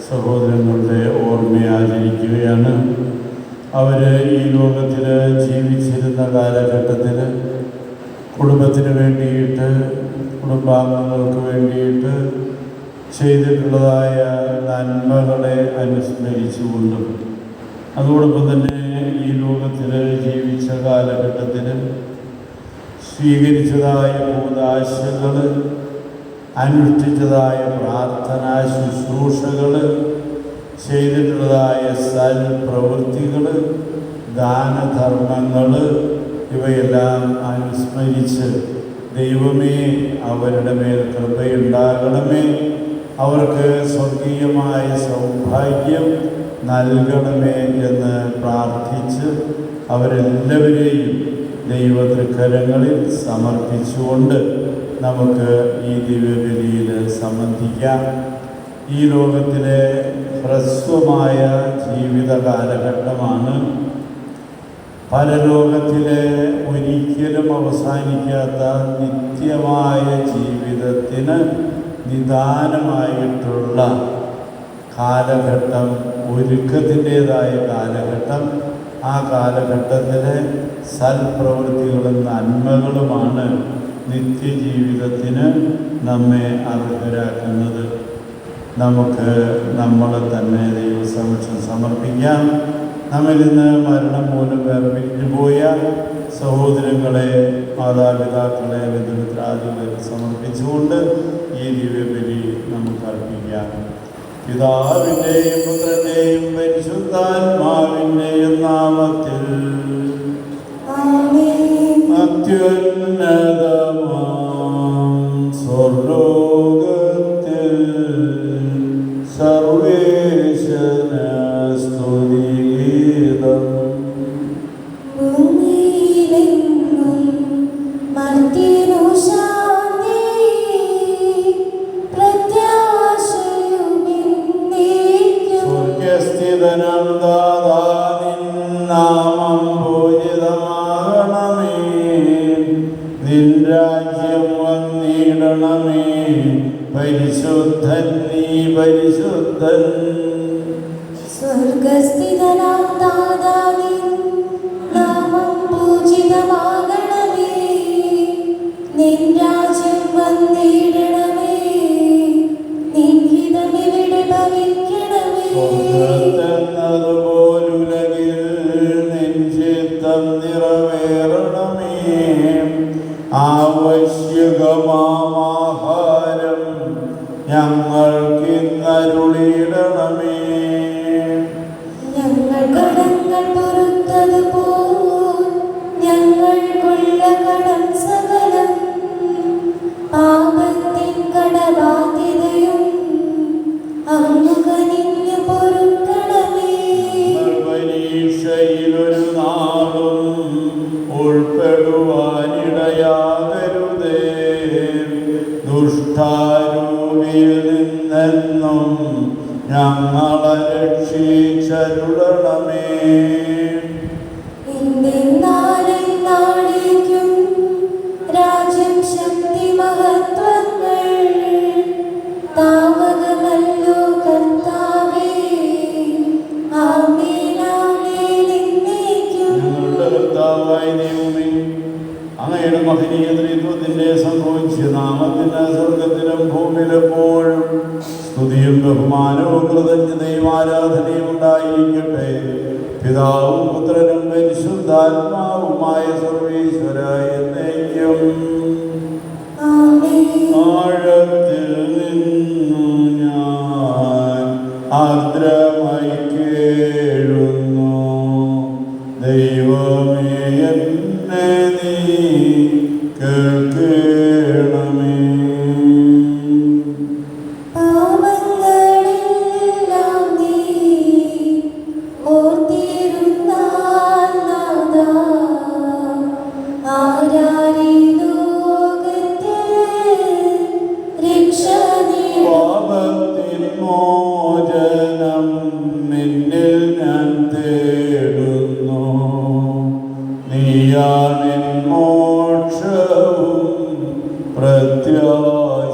സഹോദരങ്ങളുടെ ഓർമ്മയാചരിക്കുകയാണ്. അവർ ഈ ലോകത്തിൽ ജീവിച്ചിരുന്ന കാലഘട്ടത്തിൽ കുടുംബത്തിന് വേണ്ടിയിട്ട്, കുടുംബാംഗങ്ങൾക്ക് വേണ്ടിയിട്ട് ചെയ്തിട്ടുള്ളതായ നന്മകളെ അനുസ്മരിച്ചുകൊണ്ടും അതോടൊപ്പം തന്നെ ഈ ലോകത്തിൽ ജീവിച്ച കാലഘട്ടത്തിൽ സ്വീകരിച്ചതായ കൂദാശകൾ, അനുഷ്ഠിച്ചതായ പ്രാർത്ഥനാ ശുശ്രൂഷകൾ, ചെയ്തിട്ടുള്ളതായ സൽപ്രവൃത്തികൾ, ദാനധർമ്മങ്ങൾ, ഇവയെല്ലാം അനുസ്മരിച്ച് ദൈവമേ അവരുടെ മേൽ കൃപയുണ്ടാകണമേ, അവർക്ക് സ്വർഗീയമായ സൗഭാഗ്യം നൽകണമേ എന്ന് പ്രാർത്ഥിച്ച് അവരെല്ലാവരെയും ദൈവതൃക്കരങ്ങളിൽ സമർപ്പിച്ചുകൊണ്ട് നമുക്ക് ഈ ദിവ്യബലിയിൽ സംബന്ധിക്കാം. ഈ ലോകത്തിലെ ഹ്രസ്വമായ ജീവിത കാലഘട്ടമാണ്. പരലോകത്തിലെ ഒരിക്കലും അവസാനിക്കാത്ത നിത്യമായ ജീവിതത്തിന് നിദാനമായിട്ടുള്ള കാലഘട്ടം, ഒരുക്കത്തിൻ്റേതായ കാലഘട്ടം. ആ കാലഘട്ടത്തിലെ സൽപ്രവൃത്തികളും നന്മകളുമാണ് നിത്യജീവിതത്തിന് നമ്മെ അർഹരാക്കുന്നത്. നമുക്ക് നമ്മളെ തന്നെ ദൈവസമക്ഷം സമർപ്പിക്കാം. നമ്മിൽ നിന്ന് മരണം മൂലം വേർപിരിഞ്ഞു പോയ സഹോദരങ്ങളെ, മാതാപിതാക്കളെ, ബന്ധുമിത്രാദികളെ സമർപ്പിച്ചുകൊണ്ട് ഈ ദിവ്യബലി നമുക്ക് അർപ്പിക്കാം. പിതാവിൻ്റെയും പുത്രൻ്റെയും പരിശുദ്ധാത്മാവിൻ്റെയും നാമത്തിൽ അത്യുന്നതമാം സ്വർലോകത്തിൽ സർവേശന സ്തുതിഗീതം. സ്വർഗസ്ഥിതനം ദാതാ നിൻ നാമം പൂജിതമാകണമേ, നിൻ രാജ്യം വന്നിടണമേ, പരിശുദ്ധൻ നീ പരിശുദ്ധൻ. സ്വർഗസ്ഥിതനാം ദാതാ നിൻ നാമം പൂജിതമാകണമേ, നിൻ രാജ്യം വന്നിടണമേ, നിൻ ഹിതം ഇവിടെ ഭവിക്കണമേ. സ്വർഗത്തെന്നതുപോലുലകിൽ നിൻ ചിത്തം നിറവേറണമേ, ആവശ്യകമാഹാരം ഞങ്ങൾക്കിന്നരുളിയിടണമേ. ഞങ്ങൾ കടങ്ങൾ പൊറുത്തതുപോൽ ഞങ്ങൾക്കുള്ള കടം സകലം, പാപത്തിൻ കടബാധ്യതയും അങ്ങു കനിഞ്ഞു പൊറുക്കണമേ. പരീക്ഷയിലൊരു നാളും ഉൾപ്പെടുവാനിടയാകരുതേ, ദുഷ്ടാരൂപിയിൽ നിന്നെന്നും ഞങ്ങളെ രക്ഷിച്ചരുളണമേ. നാളേക്കും രാജ്യം ശക്തി മഹത്വങ്ങൾ താവകമല്ലോ കർത്താവേ. ആമേൻ ആമേൻ എന്നേക്കും. ഞങ്ങളുടെ പുത്രനും പരിശുദ്ധാത്മാവുമായ സർവീശ്വരായ എന്നേക്കും. ആഴത്തിൽ നിന്നു ഞാൻ ആർദ്രമായി കേഴുന്നു, ദൈവമേ എന്നെ നീ കേൾക്കണമേ. പാപങ്ങളെല്ലാം നീ ഓർത്തിരുന്നാൽ നാഥാ, ആരാരീ ലോകത്തിൽ രക്ഷ നേടും. പാപത്തിൻ മോചനം നിന്നിൽ ഞാൻ തേടുന്നു, നീയാണെൻ മോക്ഷവും പ്രത്യാശയും.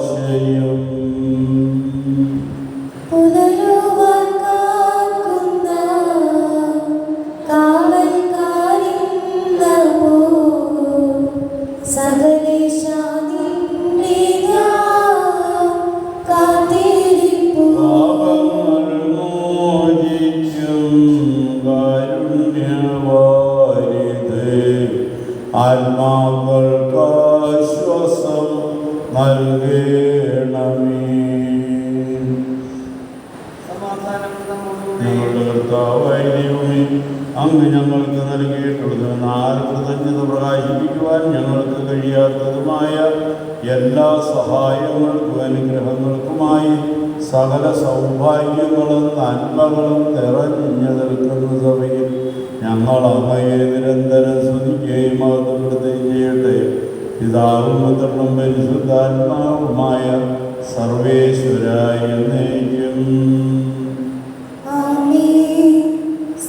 പുലരുവാൻ കാക്കുന്ന കാവൽക്കാരിന്നപോൽ സകലേശാ നിന്നെ ഞാൻ കാത്തിരിപ്പു. പാപങ്ങൾ മോചിക്കും കാരുണ്യവാരിധേ, ആത്മാക്കൾക്കാശ്വാസം നൽകണമേ. ഞങ്ങളുടെ കർത്താവായ ദൈവമേ, അങ്ങ് ഞങ്ങൾക്ക് നൽകിയിട്ടുള്ളതിനാൽ കൃതജ്ഞത പ്രകാശിപ്പിക്കുവാൻ ഞങ്ങൾക്ക് കഴിയാത്തതുമായ എല്ലാ സഹായങ്ങൾക്കും അനുഗ്രഹങ്ങൾക്കുമായി സകല സൗഭാഗ്യങ്ങളും നന്മകളും നിറഞ്ഞു നിൽക്കുന്ന സഭയിൽ ഞങ്ങൾ അങ്ങയെ നിരന്തരം സ്തുതിക്കുകയും മഹത്വപ്പെടുത്തുകയും ചെയ്യട്ടെ. പിതാവും പുത്രനും പരിശുദ്ധാത്മാവുമായ സർവേശ്വരായ എന്നേക്കും.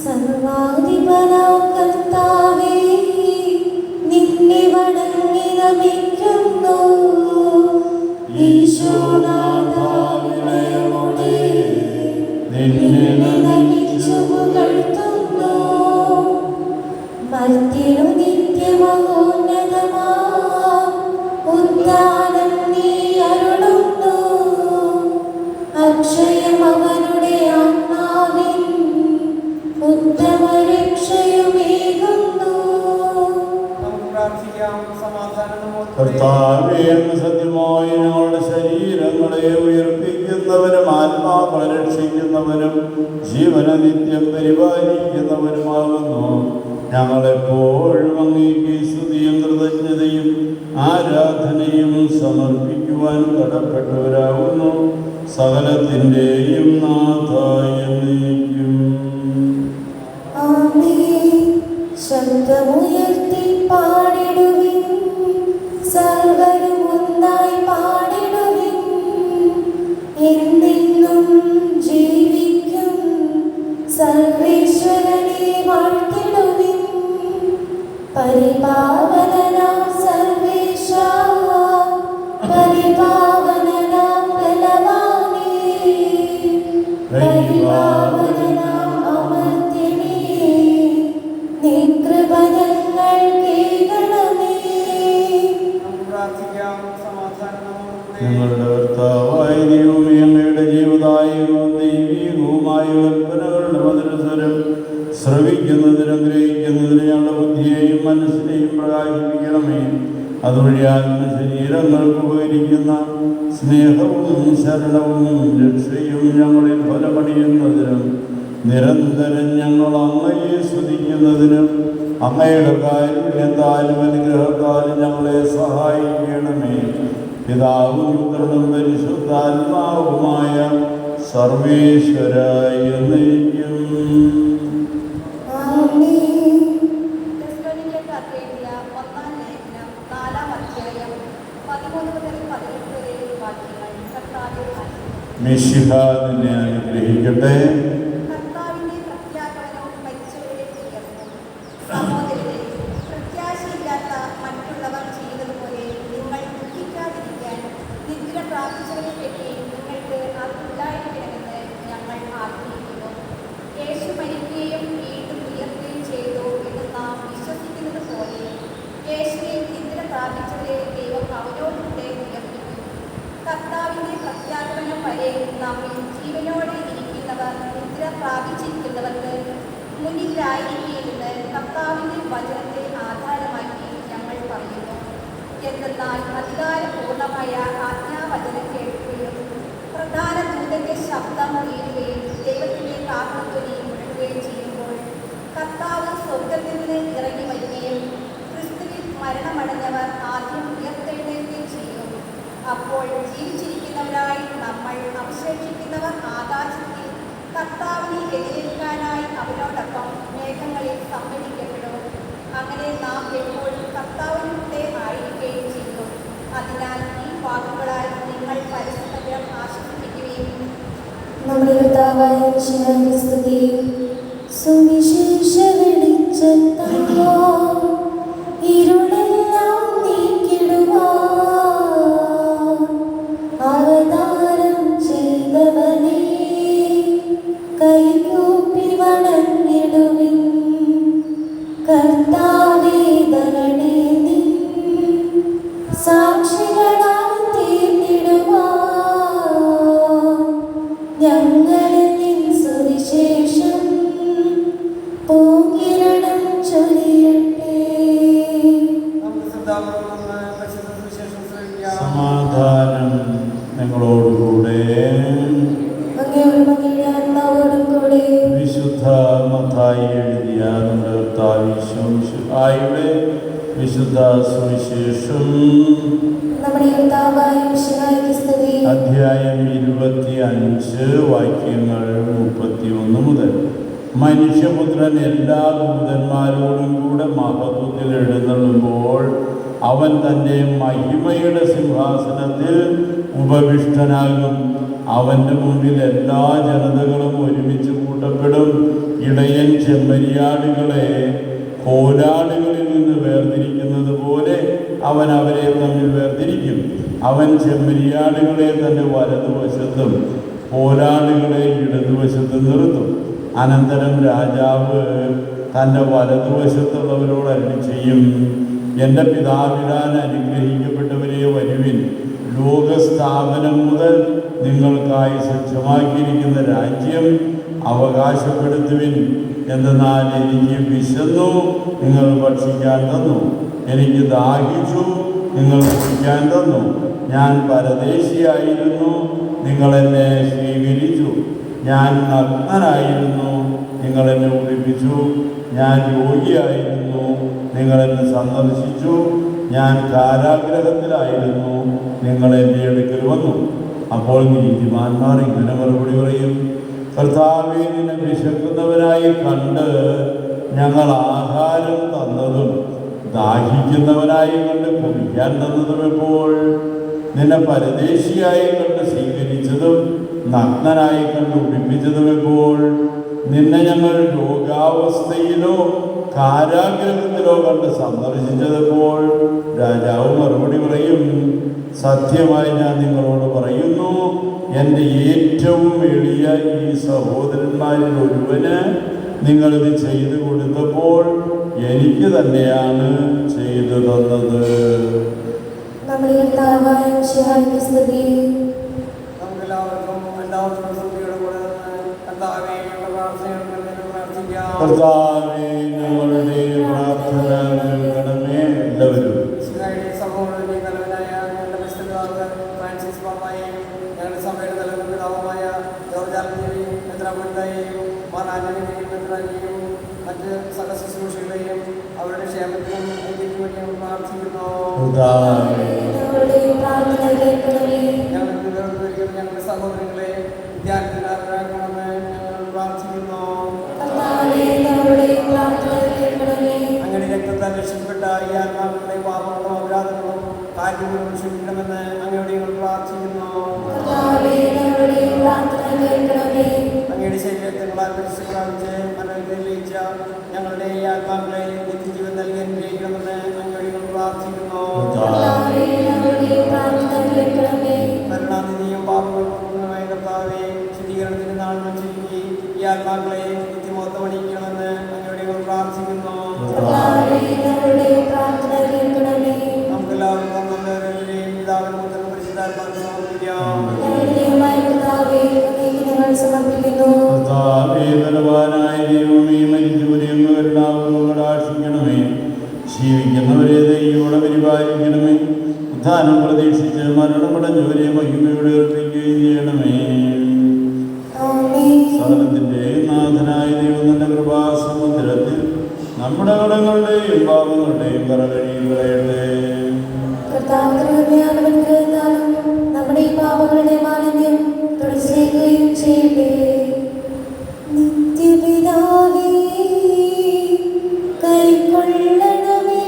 സർവാധിപനാം കർത്താവേ, നിന്നെ വണങ്ങി നമിക്കുന്നു. ഈശോനാഥാവിനയോടെ നിന്നെ നമിച്ചു പുകഴ്ത്തുന്നു. മർത്യനു നിത്യമഹോന്നതമാം ഉദ്ധാനം നീ അരുളുന്നു. അക്ഷയം അവനുടെ ആത്മാവിൻ ഉത്തമ രക്ഷയുമേകുന്നു. കർത്താവേ, അങ്ങ് സത്യമായി ഞങ്ങളുടെ ശരീരങ്ങളെ ഉയർപ്പിക്കുന്നവരും ആത്മാക്കളെ രക്ഷിക്കുന്നവരും ജീവനെ നിത്യം പരിപാലിക്കുന്നവരുമാകുന്നു. ഞങ്ങളെപ്പോഴും അങ്ങേക്ക് സ്തുതിയും കൃതജ്ഞതയും ആരാധനയും സമർപ്പിക്കുവാൻ കടപ്പെട്ടവരാകുന്നു. സകലത്തിൻ്റെയും നാഥായ എന്നേക്കും. ശബ്ദമുയർത്തി പാടിടുവിൻ, സർവരും ഒന്നായി പാടിടുവിൻ. എന്നെന്നും ജീവിക്കും സർവേശ്വരനെ വാഴ്ത്തിടുവിൻ. പരിപാവനനാം സർവേശ്വര, പരിപാവനനാം ബലവാനേ, പരിപാവനനാം അമർത്യനേ, നിൻ കൃപ ഞങ്ങൾ കേൾക്കണമേ. ഞങ്ങളുടെ കർത്താവായ ദൈവമേ, അങ്ങയുടെ ജീവദായകവും ദൈവീകവുമായ കൽപ്പനകളുടെ മധുരസ്വരം ശ്രവിക്കുന്നതിനും ഗ്രഹിക്കുന്നതിനും ഞങ്ങളുടെ ബുദ്ധിയെയും മനസ്സിനെയും പ്രകാശിപ്പിക്കണമേ. അതുവഴി ആത്മശരീരങ്ങൾക്ക് ഉപകരിക്കുന്ന സ്നേഹവും ശരണവും രക്ഷയും ഞങ്ങളിൽ ഫലമണിയുന്നതിനും നിരന്തരം ഞങ്ങൾ അങ്ങയെ സ്തുതിക്കുന്നതിനും അങ്ങയുടെ കാരുണ്യത്താലും അനുഗ്രഹത്താലും ഞങ്ങളെ സഹായിക്കണമേ. പിതാവും പുത്രനും പരിശുദ്ധാത്മാവുമായ സർവേശ്വരായ എന്നേക്കും. മിശിഹ നിന്നെ അനുഗ്രഹിക്കട്ടെ. കർത്താവിന്റെ പ്രത്യാഗമനം വരെ നമ്മിൽ ജീവനോടെ ഇരിക്കുന്നവർ മരണമടഞ്ഞവർ ആദ്യം ഉയർത്തെഴുന്നേൽക്കുകയും ചെയ്യും. അപ്പോൾ ജീവിച്ചിരിക്കുന്നവരായി നമ്മൾ അവശേഷിക്കുന്നവർ ആകാശത്തിൽ കർത്താവിനെ എതിരേൽക്കാനായി അവനോടൊപ്പം മേഘങ്ങളിൽ സമ്മേളിക്കപ്പെടും. അങ്ങനെ നാം എപ്പോഴും കർത്താവിലൂടെ ആയിരിക്കുകയും ചെയ്യും. അതിനാൽ ഈ വാക്കുകളാൽ നിങ്ങൾ പരസ്പരം ആശ്വസിപ്പിക്കുകയും നമ്മുടെ കർത്താവായ മിശിഹായ്ക്ക് സ്തുതി. സുവിശേഷ വെളിച്ചത്താൽ ഇരുളെല്ലാം നീക്കിടുവാൻ അവതാരം ചെയ്തവനേ, കൈകൂപ്പി വണങ്ങിടുവിൻ. കർത്താവേ, ധരണി നിൻ സാക്ഷികളായി തീർന്നിടുവാൻ ഞങ്ങളിൽ നിൻ സുവിശേഷം പൂങ്കിരണം ചൊരിയട്ടെ. സമാധാനം നിങ്ങളോടുകൂടെ. അങ്ങയുടെ മകന്റെ ആത്മാവോടും കൂടെ. വിശുദ്ധ മത്തായി എഴുതിയ നമ്മുടെ കർത്താവിശുഹായുടെ വിശുദ്ധ സുവിശേഷം നമ്മുടെ കർത്താവായ മിശിഹായ്ക്ക് സ്തുതി. അധ്യായം 25 വാക്യങ്ങൾ 31 മുതൽ. മനുഷ്യപുത്രൻ എല്ലാ ദൂതന്മാരോടും കൂടെ മഹത്വത്തിൽ എഴുന്നള്ളുമ്പോൾ അവൻ തൻ്റെ മഹിമയുടെ സിംഹാസനത്തിൽ ഉപവിഷ്ടനാകും. അവൻ്റെ മുമ്പിൽ എല്ലാ ജനതകളും ഒരുമിച്ച് കൂട്ടപ്പെടും. ഇടയൻ ചെമ്മരിയാടുകളെ കോലാടുകളിൽ നിന്ന് വേർതിരിക്കുന്നത് പോലെ അവൻ അവരെ തമ്മിൽ വേർതിരിക്കും. അവൻ ചെമ്മരിയാടുകളെ തൻ്റെ വലതുവശത്തും കോലാടുകളെ ഇടതുവശത്തും നിർത്തും. അനന്തരം രാജാവ് തൻ്റെ വലതുവശത്തുള്ളവരോട് അരുളി ചെയ്യും, എൻ്റെ പിതാവിനാൽ അനുഗ്രഹിക്കപ്പെട്ടവരെ വരുവിൻ. ലോകസ്ഥാപനം മുതൽ നിങ്ങൾക്കായി സജ്ജമാക്കിയിരിക്കുന്ന രാജ്യം അവകാശപ്പെടുത്തുവിൻ. എന്തെന്നാൽ എനിക്ക് വിശന്നു, നിങ്ങൾ ഭക്ഷിക്കാൻ തന്നു. എനിക്ക് ദാഹിച്ചു, നിങ്ങൾ കുടിക്കാൻ തന്നു. ഞാൻ പരദേശിയായിരുന്നു, നിങ്ങൾ എന്നെ സ്വീകരിച്ചു. ഞാൻ നഗ്നനായിരുന്നു, നിങ്ങൾ എന്നെ ഉടുപ്പിച്ചു. ഞാൻ രോഗിയായിരുന്നു, നിങ്ങൾ എന്നെ സന്ദർശിച്ചു. ഞാൻ കാരാഗ്രഹത്തിലായിരുന്നു, നിങ്ങൾ എൻ്റെ അടുക്കൽ വന്നു. അപ്പോൾ നീതിമാന്മാർ ഇങ്ങനെ മറുപടി പറയും, കർത്താവേ, നിന്നെ വിശക്കുന്നവനായി കണ്ട് ഞങ്ങൾ ആഹാരം തന്നതും ദാഹിക്കുന്നവനായി കണ്ട് കുടിക്കാൻ തന്നതും എപ്പോൾ? നിന്നെ പരദേശിയായി കണ്ട് സ്വീകരിച്ചതും നഗ്നനായി കണ്ട് ഉടുപ്പിച്ചതും എപ്പോൾ? നിന്നെ ഞങ്ങൾ രോഗാവസ്ഥയിലോ കാരാഗ്രഹത്തിലോ കണ്ട് സന്ദർശിച്ചതെപ്പോൾ? രാജാവ് മറുപടി പറയും, സത്യമായി ഞാൻ നിങ്ങളോട് പറയുന്നു, എൻ്റെ ഏറ്റവും എളിയ ഈ സഹോദരന്മാരിൽ ഒരുവന് നിങ്ങളിത് ചെയ്തു കൊടുത്തപ്പോൾ എനിക്ക് തന്നെയാണ് ചെയ്തു തന്നത്. നമ്മുടെ കർത്താവായ മിശിഹായ്ക്ക് സ്തുതി. കർത്താവേ, ഞങ്ങളുടെ പ്രാർത്ഥന കേൾക്കണമേ. എല്ലാവരും മറ്റ് സഹശുശ്രൂഷകളെയും അവരുടെ ക്ഷേമത്തിനും ഐക്യത്തിനും പ്രാർത്ഥിക്കുന്നു. ഞങ്ങളുടെ സഹോദരങ്ങളെ വിദ്യാർത്ഥികളാക്കണമെന്ന് ഞങ്ങൾ പ്രാർത്ഥിക്കുന്നു. അങ്ങനെ രക്തത്താൽ രക്ഷപ്പെട്ട ഈ ആത്മാക്കളുടെ പാപങ്ങളും അപരാധങ്ങളും കാര്യങ്ങളും ക്ഷമിക്കണമെന്ന് അങ്ങയോട് ഞങ്ങൾ പ്രാർത്ഥിക്കുന്നു. അങ്ങയുടെ ശരീരങ്ങളാൽ പരിശുദ്ധ മനോഹരിച്ച ഞങ്ങളുടെ ഈ ആത്മാക്കളെ നിത്യജീവൻ നൽകി അനുഗ്രഹിക്കണമെന്ന് അങ്ങയോട് ഞങ്ങൾ പ്രാർത്ഥിക്കുന്നു. കരുണാനിധിയും പാപങ്ങളുമായ കർത്താവേ, ശുദ്ധീകരണത്തിന് നാൾ വച്ചിരിക്കി ഈ ആത്മാക്കളെ നിത്യമോത്തം അണിയിക്കണമെന്ന് അങ്ങയോട് ഞങ്ങൾ പ്രാർത്ഥിക്കുന്നു. നമുക്കെല്ലാവർക്കും നല്ലവരെയും പിതാവിനും പുത്രനും പരിശുദ്ധാത്മാവിനും സമർപ്പിക്കുന്നു. ബലവാനായ ദൈവമേ, മരിച്ചവരെയൊന്നും എല്ലാവരും കടാക്ഷിക്കണമേ. ജീവിക്കുന്നവരെ ദൈവയോടെ പരിപാലിക്കണമേ. ഉത്ഥാനം പ്രതീക്ഷിച്ച് മരണമടഞ്ഞവരെ മഹിമയോടെ ഉയർപ്പിക്കുകയും ചെയ്യണമേ. സകലത്തിൻ്റെ നാഥനായ ദൈവം തന്റെ കൃപാസമുദ്രത്തിൽ നമ്മുടെ കടങ്ങളുടെയും പാപങ്ങളുടെയും കറകഴിയും കളയട്ടെ. നമ്മുടെ ഈ പാപങ്ങളുടെ മാലിന്യം തുടച്ചേക്കുകയും ചെയ്യട്ടെ. നിത്യപിതാവേ കൈക്കൊള്ളണമേ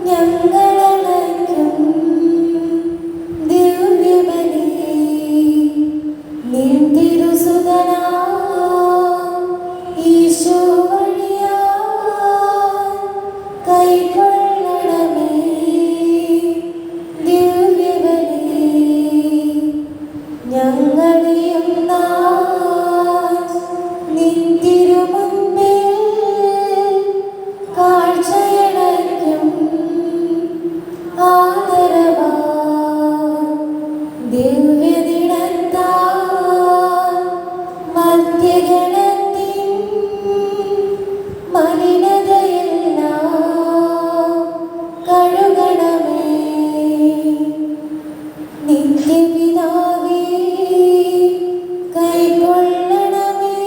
ഞങ്ങളടയ്ക്കും ദിവ്യബലി. നിൻ തിരുസുതനാ ഈശോ വഴിയാ കൈക്കൊള്ളണമേ ദിവ്യബലി. ഞങ്ങളെയും നിൻ തിരുമുമ്പിൽ കാഴ്ചയടയ്ക്കും ആദരവാ. ദിവ്യദിനത്താൽ മധ്യഗണത്തിൻ മലിനതയെല്ലാം കഴുകണമേ. നിത്യപിതാവേ കൈക്കൊള്ളണമേ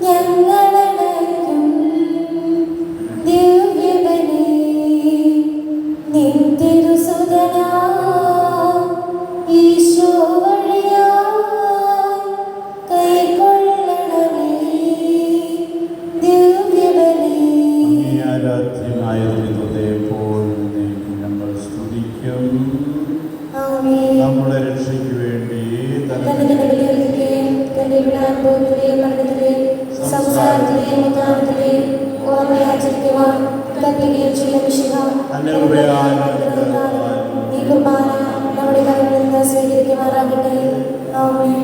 ഞങ്ങളടയ്ക്കും ദിവ്യബലി. നിൻ തിരുസുതനാ ഈശോ വഴിയാ കൈക്കൊള്ളണമേ ദിവ്യബലി. അങ്ങേ ആരാധ്യമായ ദൈവത്തെ എപ്പോഴും ഞങ്ങൾ സ്തുതിക്കും. ആമേൻ. നമ്മുടെ രക്ഷയ്ക്ക് വേണ്ടി തന്റെ ബലിയർപ്പിക്കുകയും തന്റെ വിടാനുഭവത്തിലെയും മരണത്തിലെയും സംസാരത്തിലെയും ഉദ്ധാനത്തിലെയും ഓർമ്മയാചരിക്കുവാൻ കൽപ്പിക്കുകയും ചെയ്ത മിശിഹ ഈ കുർബാന നമ്മുടെ കരങ്ങളിൽ നിന്ന് സ്വീകരിക്കുമാറാകട്ടെ. ആമേൻ.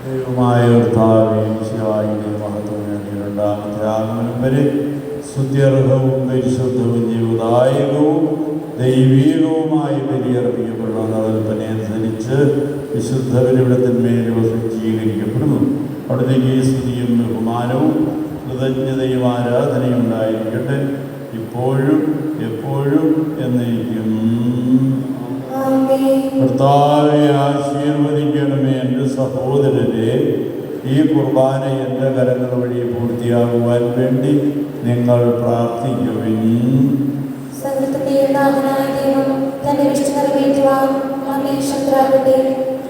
ദൈവമായ കർത്താവേ, ഈശോയുടെ മഹത്വമേറിയ രണ്ടാമത്തെ ആഗമനം വരെ സ്തുത്യർഹവും പരിശുദ്ധവും ജീവദായകവും ദൈവീകവുമായ ബലിയർപ്പിക്കപ്പെടുന്ന കൽപ്പനയനുസരിച്ച് വിശുദ്ധ ബലിപീഠത്തിന്മേൽ സ്വീകരിക്കപ്പെടുന്നു. അവിടത്തേക്ക് സ്തുതിയും ബഹുമാനവും കൃതജ്ഞതയും ആരാധനയും ഉണ്ടായിരിക്കട്ടെ, ഇപ്പോഴും എപ്പോഴും എന്നേക്കും. കർത്താവെ, ആശീർവദിക്കണമേ എൻ്റെ സഹോദരരെ. ഈ കുർബാന എൻ്റെ കരങ്ങൾ വഴി പൂർത്തിയാകുവാൻ വേണ്ടി നിങ്ങൾ പ്രാർത്ഥിക്കുവിൻ. സകലത്തിന്റെയും നാഥനായ ദൈവം തന്റെ ഇഷ്ടം നിറവേറ്റുവാൻ നമ്മെ ശക്തരാകട്ടെ.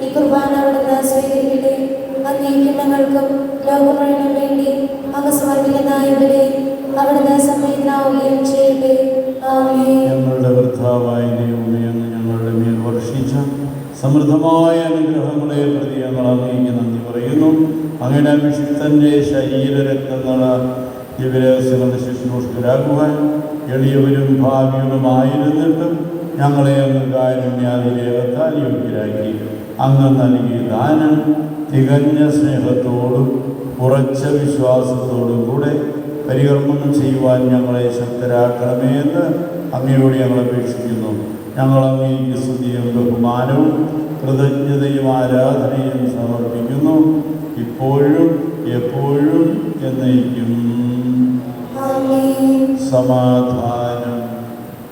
ഈ കുർബാന അവിടുന്ന് സ്വീകരിക്കട്ടെ. അങ്ങേക്കും ഞങ്ങൾക്കും ലോകം മുഴുവനും വേണ്ടി അങ്ങ് സമർപ്പിക്കുന്നവരെ അവിടുന്ന് സംവേദനാവുകയും ചെയ്യട്ടെ. ആമേൻ. ഞങ്ങളുടെ കർത്താവായ ദൈവമേ, അങ്ങ് ഞങ്ങളുടെ മേൽ വർഷിച്ച സമൃദ്ധമായ അനുഗ്രഹങ്ങളെ പ്രതി ഞങ്ങൾ അങ്ങേക്ക് നന്ദി പറയുന്നു. അങ്ങനെ വിശുദ്ധൻ്റെ ശരീരരക്തങ്ങൾ ദിവ്യരഹസ്യങ്ങളുടെ ശുശ്രൂഷകരാകുവാൻ എളിയവരും ഭാവികളുമായിരുന്നിട്ടും ഞങ്ങളെ അങ്ങ് കാരുണ്യാതിരേകത്താൽ യോഗ്യരാക്കി. അങ്ങ് നൽകിയ ദാനം തികഞ്ഞ സ്നേഹത്തോടും ഉറച്ച വിശ്വാസത്തോടും കൂടെ പരികർമ്മം ചെയ്യുവാൻ ഞങ്ങളെ ശക്തരാക്കണമേ എന്ന് അങ്ങയോട് ഞങ്ങൾ അപേക്ഷിക്കുന്നു. ഞങ്ങൾ അങ്ങേക്ക് സ്തുതിയും ബഹുമാനവും കൃതജ്ഞതയും ആരാധനയും സമർപ്പിക്കുന്നു, ഇപ്പോഴും എപ്പോഴും എന്നേക്കും. സമാധാനം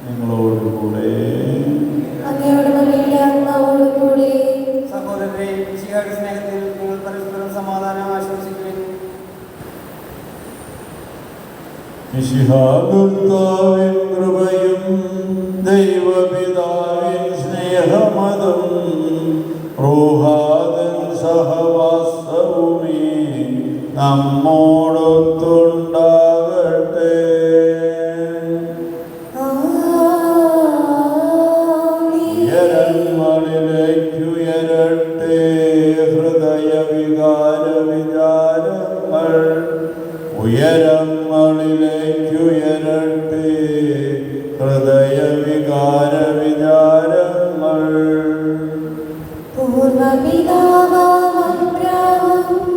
നിങ്ങളോടുകൂടെ. സഹോദരരെ, ഈശോയുടെ സ്നേഹത്തിൽ നിങ്ങൾ പരസ്പരം സമാധാനം ആശംസിക്കുകയും മിശിഹാകർത്താവിൻ കൃപയും ദൈവപിതാവിൻ സ്നേഹമതും റൂഹാദൻ സഹവാസവുമേ നമ്മോടൊത്തുണ്ടാകട്ടെ. ഉയരങ്ങളിലേക്കുയരട്ടെ ഹൃദയവികാര വിചാരങ്ങൾ, ഉയരങ്ങളിലേക്കുയരട്ടെ ഹൃദയവികാര വിചാരങ്ങൾ. പൂർവപിതാവാം അബ്രാഹാം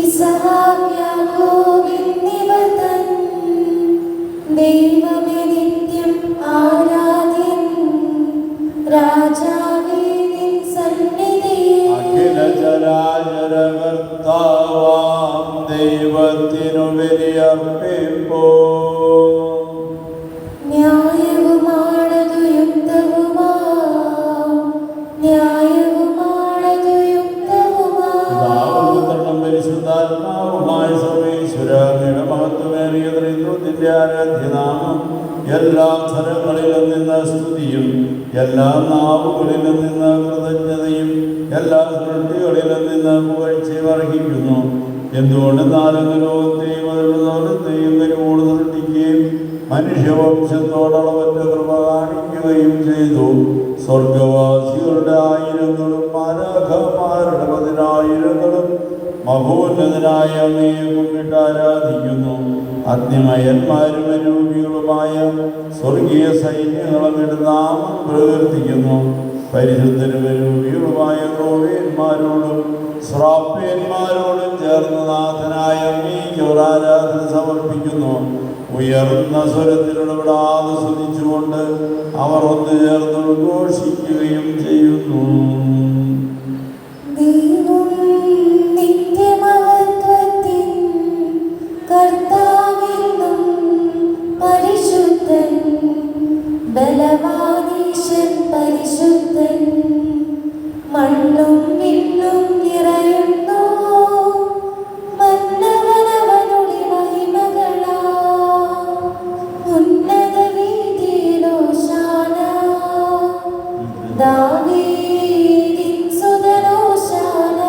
ഇസ്ഹാക്ക് യാക്കോബ് എന്നിവതൻ ദൈവമേ നിത്യം ആരാധ്യൻ രാജാവേ നിൻ സന്നിധിയിൽ അഖില ചരാചര കർത്താവാം ദൈവത്തിനു ബലിയർപ്പിപ്പോ. ന്യായവുമാണതു യുക്തവുമാം, ന്യായവുമാണതു യുക്തവുമാം. നിന്റെ ആരാധ്യനാമം എല്ലാ സ്ഥലങ്ങളിലും നിന്ന് സ്തുതിയും എല്ലാ നാവുകളിലും നിന്ന് കൃതജ്ഞതയും എല്ലാ സൃഷ്ടികളിലും നിന്ന് പുകഴ്ചയും അർഹിക്കുന്നു. എന്തുകൊണ്ട് ലോകത്തെയും അതിലുള്ളവരെയും കരുവോട് സൃഷ്ടിക്കുകയും മനുഷ്യവംശത്തോടളവറ്റ കൃപ കാണിക്കുകയും ചെയ്തു. സ്വർഗവാസികളുടെ ആയിരങ്ങളും മാലാഖമാരുടെ 10,000ങ്ങളും മഹോന്നതനായ അങ്ങയെ കുമ്പിട്ട് ആരാധിക്കുന്നു. അഗ്നിമയന്മാരും അരൂപികളുമായ സ്വർഗീയ സൈന്യങ്ങളങ്ങയുടെ നാമം പ്രകീർത്തിക്കുന്നു. പരിശുദ്ധരും അരൂപികളുമായ ക്രോവേന്മാരോടും ശ്രാപ്യന്മാരോടും ചേർന്ന് നാഥനായ അങ്ങേക്ക് ഒരു ആരാധന സമർപ്പിക്കുന്നു. ഉയർന്ന സ്വരത്തിലൂടെ സ്തുതിച്ചുകൊണ്ട് അവർ ഒന്ന് ചേർന്ന് ഉദ്ഘോഷിക്കുകയും ചെയ്യുന്നു. ദൈവം നിത്യമഹത്വത്തിൻ കർത്താവെന്നും പരിശുദ്ധൻ, ബലവാനീശൻ പരിശുദ്ധൻ, മണ്ണും വിണ്ണും നിറയുന്നു മന്നവനവനുടെ മഹിമകളാ. ഉന്നത വീതിയിലോശാന, ദാവീദിൻ സുതനോശാന.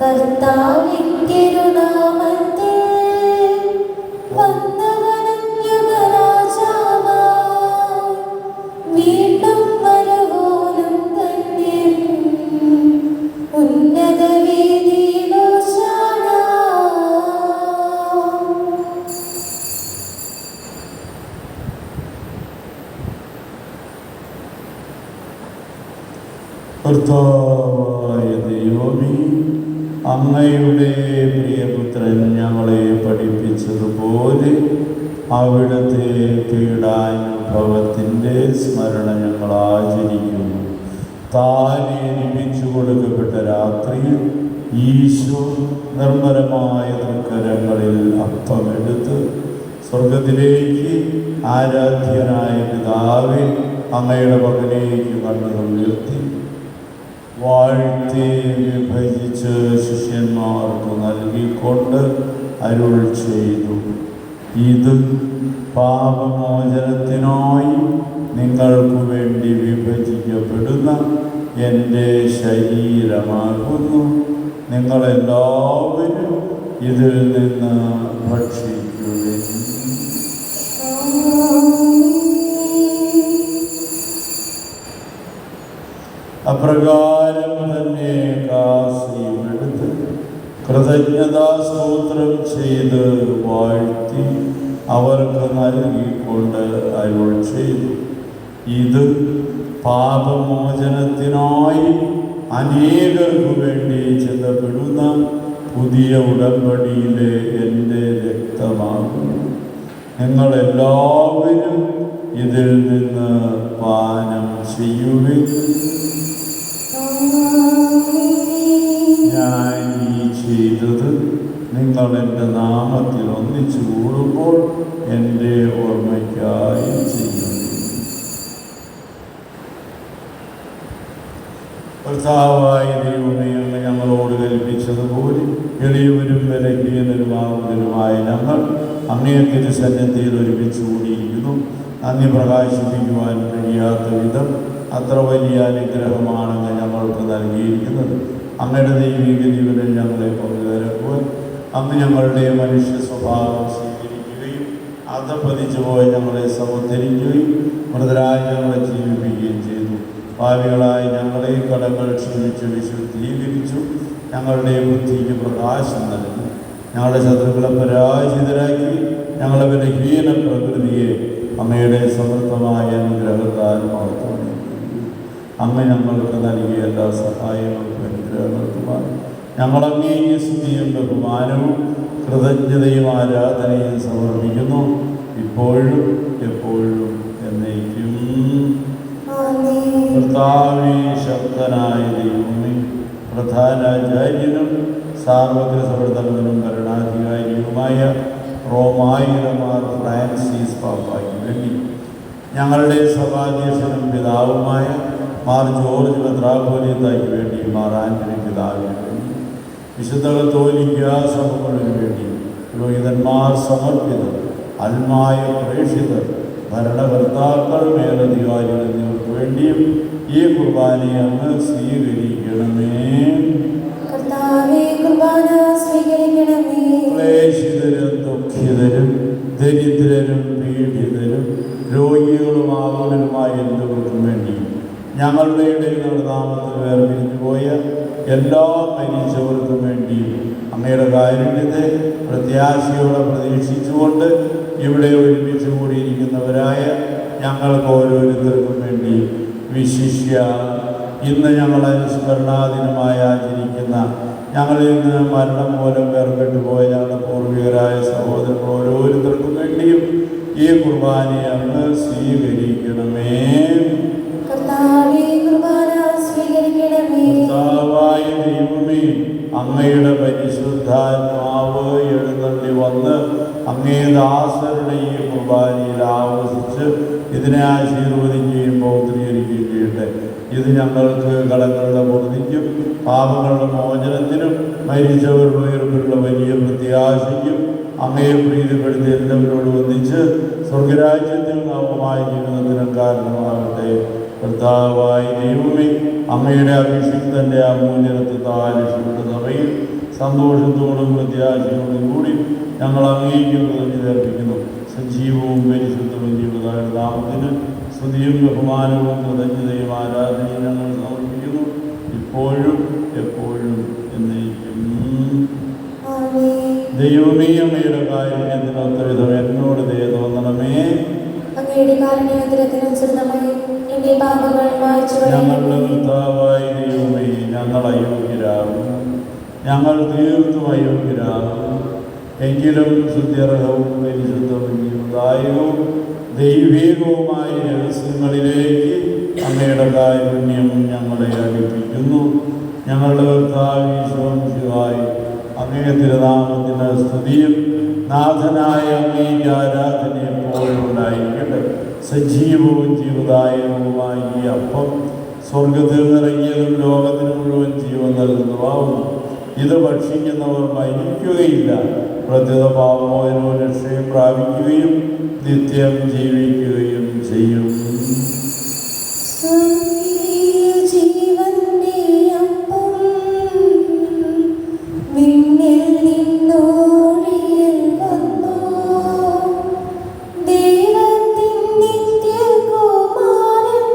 കർത്താവിൻ തിരുനാമത്തിൽ വന്നവനും യുഗരാജാവായി, വീണ്ടും വരവോനും ധന്യൻ. ഉന്നത വീതിയിലോശാന. കർത്താവായ ദൈവമേ, അങ്ങയുടെ പ്രിയപുത്രൻ ഞങ്ങളെ പഠിപ്പിച്ചതുപോലെ അവിടുത്തെ പീഡാനുഭവത്തിൻ്റെ സ്മരണ ഞങ്ങൾ ആചരിക്കുന്നു. താനെ നിമിച്ചു കൊടുക്കപ്പെട്ട രാത്രിയിൽ ഈശോ നിർമ്മലമായ തൃക്കരങ്ങളിൽ അപ്പമെടുത്ത് സ്വർഗത്തിലേക്ക് ആരാധ്യനായ പിതാവെ അങ്ങയുടെ പകലേക്ക് കണ്ണുകൾ ഉയർത്തി വാഴ്ത്തി വിഭജിച്ച് ശിഷ്യന്മാർക്ക് നൽകിക്കൊണ്ട് അരുൾ ചെയ്തു. ഇത് പാപമോചനത്തിനായി നിങ്ങൾക്ക് വേണ്ടി വിഭജിക്കപ്പെടുന്ന എൻ്റെ ശരീരമാകുന്നു. നിങ്ങളെല്ലാവരും ഇതിൽ നിന്ന് ഭക്ഷിക്കുകയും. അപ്രകാരം തന്നെ കാസിയുമെടുത്ത് കൃതജ്ഞതാസ്തോത്രം ചെയ്ത് വാഴ്ത്തി അവർക്ക് നൽകിക്കൊണ്ട് അരുൾ ചെയ്തു. ഇത് പാപമോചനത്തിനായി അനേകർക്കു വേണ്ടി ചിന്തപ്പെടുന്ന പുതിയ ഉടമ്പടിയിലെ എൻ്റെ രക്തമാകുന്നു. നിങ്ങളെല്ലാവരും ഇതിൽ നിന്ന് പാനം ചെയ്യുവിൻ. ഞാൻ ഈ ചെയ്തത് നിങ്ങൾ എൻ്റെ നാമത്തിൽ ഒന്നിച്ചു കൂടുമ്പോൾ എൻ്റെ ഓർമ്മയ്ക്കായി ചെയ്യുന്നു. കർത്താവായ ദൈവമേ, അങ്ങ് ഞങ്ങളോട് കൽപ്പിച്ചതുപോലെ എളിയവരും ബലഹീനരുമാകുന്നവരുമായ ഞങ്ങൾ അങ്ങേ തിരുസന്നിധിയിൽ ഒരുമിച്ച് കൂടിയിരിക്കുന്നു. നന്ദി പ്രകാശിപ്പിക്കുവാൻ കഴിയാത്ത വിധം അത്ര വലിയ അനുഗ്രഹമാണെന്ന് ഞങ്ങൾക്ക് നൽകിയിരിക്കുന്നത്. അങ്ങയുടെ ദൈവിക ജീവനിൽ ഞങ്ങളെ പങ്കുതരക്കുവാൻ അങ്ങ് ഞങ്ങളുടെ മനുഷ്യ സ്വഭാവം സ്വീകരിക്കുകയും അധപതിച്ചു പോയ ഞങ്ങളെ സമുദ്ധരിക്കുകയും മൃതരായ ഞങ്ങളെ ജീവിപ്പിക്കുകയും ചെയ്തു. പാപികളായ ഞങ്ങളെ കടങ്ങൾ ക്ഷമിച്ച് വിശുദ്ധീകരിച്ചു. ഞങ്ങളുടെ ബുദ്ധിക്ക് പ്രകാശം നൽകി. ഞങ്ങളുടെ ശത്രുക്കളെ പരാജിതരാക്കി. ഞങ്ങളുടെ ബലഹീന പ്രകൃതിയെ അങ്ങയുടെ സമൃദ്ധമായ അനുഗ്രഹത്താൽ മഹത്വം. അങ്ങ് ഞങ്ങൾക്ക് നൽകിയ എല്ലാ സഹായങ്ങൾക്കും അനുഗ്രഹങ്ങൾക്കുമായി ഞങ്ങളങ്ങേക്ക് സ്തുതിയും ബഹുമാനവും കൃതജ്ഞതയും ആരാധനയും സമർപ്പിക്കുന്നു, ഇപ്പോഴും എപ്പോഴും എന്നേക്കും. കർത്താവേ, ശക്തനായ ദൈവമേ, പ്രധാനാചാര്യനും സാർവത്രികസമൃദ്ധനും ഭരണാധികാരിയുമായ റോമായിരമാർ ഫ്രാൻസിസ് പാപ്പായ്ക്ക് വേണ്ടി ഞങ്ങളുടെ സഭാധ്യക്ഷനും പിതാവുമായ മാർ ജോർജ് മെത്രാപ്പോലീത്തായ്ക്ക് വേണ്ടി, മാർ ആന്റണി പിതാവിന് വേണ്ടി, വിശുദ്ധ കത്തോലിക്കാ സഭകൾക്ക് വേണ്ടി, പുരോഹിതന്മാർ, സമർപ്പിതർ, ആത്മായ പ്രേക്ഷിതർ, ഭരണകർത്താക്കൾ, മേലധികാരികൾ എന്നിവർക്ക് വേണ്ടിയും ഈ കുർബാനയെ അങ്ങ് സ്വീകരിക്കണമേ. കർത്താവേ, കുർബാന സ്വീകരിക്കണമേ. ക്ലേശിതരും ദുഃഖിതരും ദരിദ്രരും പീഡിതരും രോഗികളുമാകുന്നവരുമായ എല്ലാവർക്കും വേണ്ടി ഞങ്ങളുടെ ഇടയിൽ നാമത്തിൽ വേർപിരിഞ്ഞു പോയ എല്ലാ മരിച്ചവർക്കും വേണ്ടിയും അങ്ങയുടെ കാരുണ്യത്തെ പ്രത്യാശയോടെ പ്രതീക്ഷിച്ചുകൊണ്ട് ഇവിടെ ഒരുമിച്ച് കൂടിയിരിക്കുന്നവരായ ഞങ്ങൾക്ക് ഓരോരുത്തർക്കും വേണ്ടി വിശിഷ്യ ഇന്ന് ഞങ്ങൾ അനുസ്മരണാദിനമായി ആചരിക്കുന്ന ഞങ്ങളിൽ നിന്ന് മരണം മൂലം വേർപെട്ടു പോയ ഞങ്ങളുടെ പൂർവികരായ സഹോദരങ്ങൾ ഓരോരുത്തർക്കും വേണ്ടിയും ഈ കുർബാനയെ അങ്ങ് സ്വീകരിക്കണമേ. കർത്താവേ, കുർബാന സ്വീകരിക്കണമേ. കർത്താവായ ദൈവമേ, അങ്ങയുടെ പരിശുദ്ധാത്മാവ് എഴുന്നള്ളി വന്ന് അങ്ങേ ദാസരുടെ ഈ കുർബാനയിൽ ആവസിച്ച് ഇതിനെ ആശീർവദിക്കുകയും പൗത്രീകരിക്കുകയും ചെയ്യട്ടെ. ഇത് ഞങ്ങൾക്ക് കടങ്ങളുടെ പൂർത്തിക്കും പാപങ്ങളുടെ മോചനത്തിനും മരിച്ചവരുടെ ഉയർപ്പിലുള്ള വലിയ പ്രത്യാശയ്ക്കും അങ്ങയെ പ്രീതിപ്പെടുത്തി എല്ലാവരോടും ഒന്നിച്ച് സ്വർഗരാജ്യത്തിൽ നവമായ ജീവിതത്തിനും കാരണമാകട്ടെ. കർത്താവായ ദൈവമേ, അങ്ങയുടെ അഭിഷിക്തൻ്റെ അമൂല്യത്വത്താൽ രക്ഷപ്പെട്ട സഭയിൽ സന്തോഷത്തോടും പ്രത്യാശയോടും കൂടി ഞങ്ങൾ അങ്ങേക്ക് കൃതജ്ഞതർപ്പിക്കുന്നു. സജീവവും പരിശുദ്ധവും ജീവതായ നാമത്തിന് സ്തുതിയും ബഹുമാനവും കൃതജ്ഞതയും ആരാധനയും ഞങ്ങൾ സമർപ്പിക്കുന്നു, ഇപ്പോഴും എപ്പോഴും എന്നേക്കും. ദൈവമേ, അങ്ങയുടെ കാരുണ്യത്തിനൊത്തവിധം എന്നോട് ദയ തോന്നണമേ. അങ്ങയുടെ കാരുണ്യത്തിനനുസൃതമായി എന്റെ പാപങ്ങൾ മായ്ച്ചു ഞങ്ങളുടെ കർത്താവായ ദൈവമേ, ഞങ്ങൾ അയോഗ്യരാകും, ഞങ്ങൾ തീർത്തും അയോഗ്യരാകും. എങ്കിലും ശുദ്ധ്യർഹവും പരിശുദ്ധവും ജീവദായകവും ദൈവികവുമായ രഹസ്യങ്ങളിലേക്ക് അങ്ങയുടെ കാരുണ്യം ഞങ്ങളെ അടുപ്പിക്കുന്നു. ഞങ്ങളുടെ കർത്താവ് ഈശോമിശിഹായി അങ്ങേ തിരുനാമത്തിന് സ്തുതിയും നാഥനായ അങ്ങേക്ക് ആരാധന എപ്പോഴും ഉണ്ടായിരിക്കട്ടെ. സജീവവും ജീവദായകവുമായ ഈ അപ്പം സ്വർഗത്തിൽ നിറങ്ങിയതും ലോകത്തിന് മുഴുവൻ ജീവൻ നൽകുന്നതാവുന്നു. ഇത് ഭക്ഷിക്കുന്നവർ മരിക്കുകയില്ല, പ്രത്യുത പാപമോചനവും രക്ഷയും പ്രാപിക്കുകയും നിത്യം ജീവിക്കുകയും ചെയ്യും. ജീവന്റെ അപ്പം വിണ്ണിൽ നിന്നോടിയിൽ വന്നു, ദൈവത്തിൻ നിത്യകുമാരൻ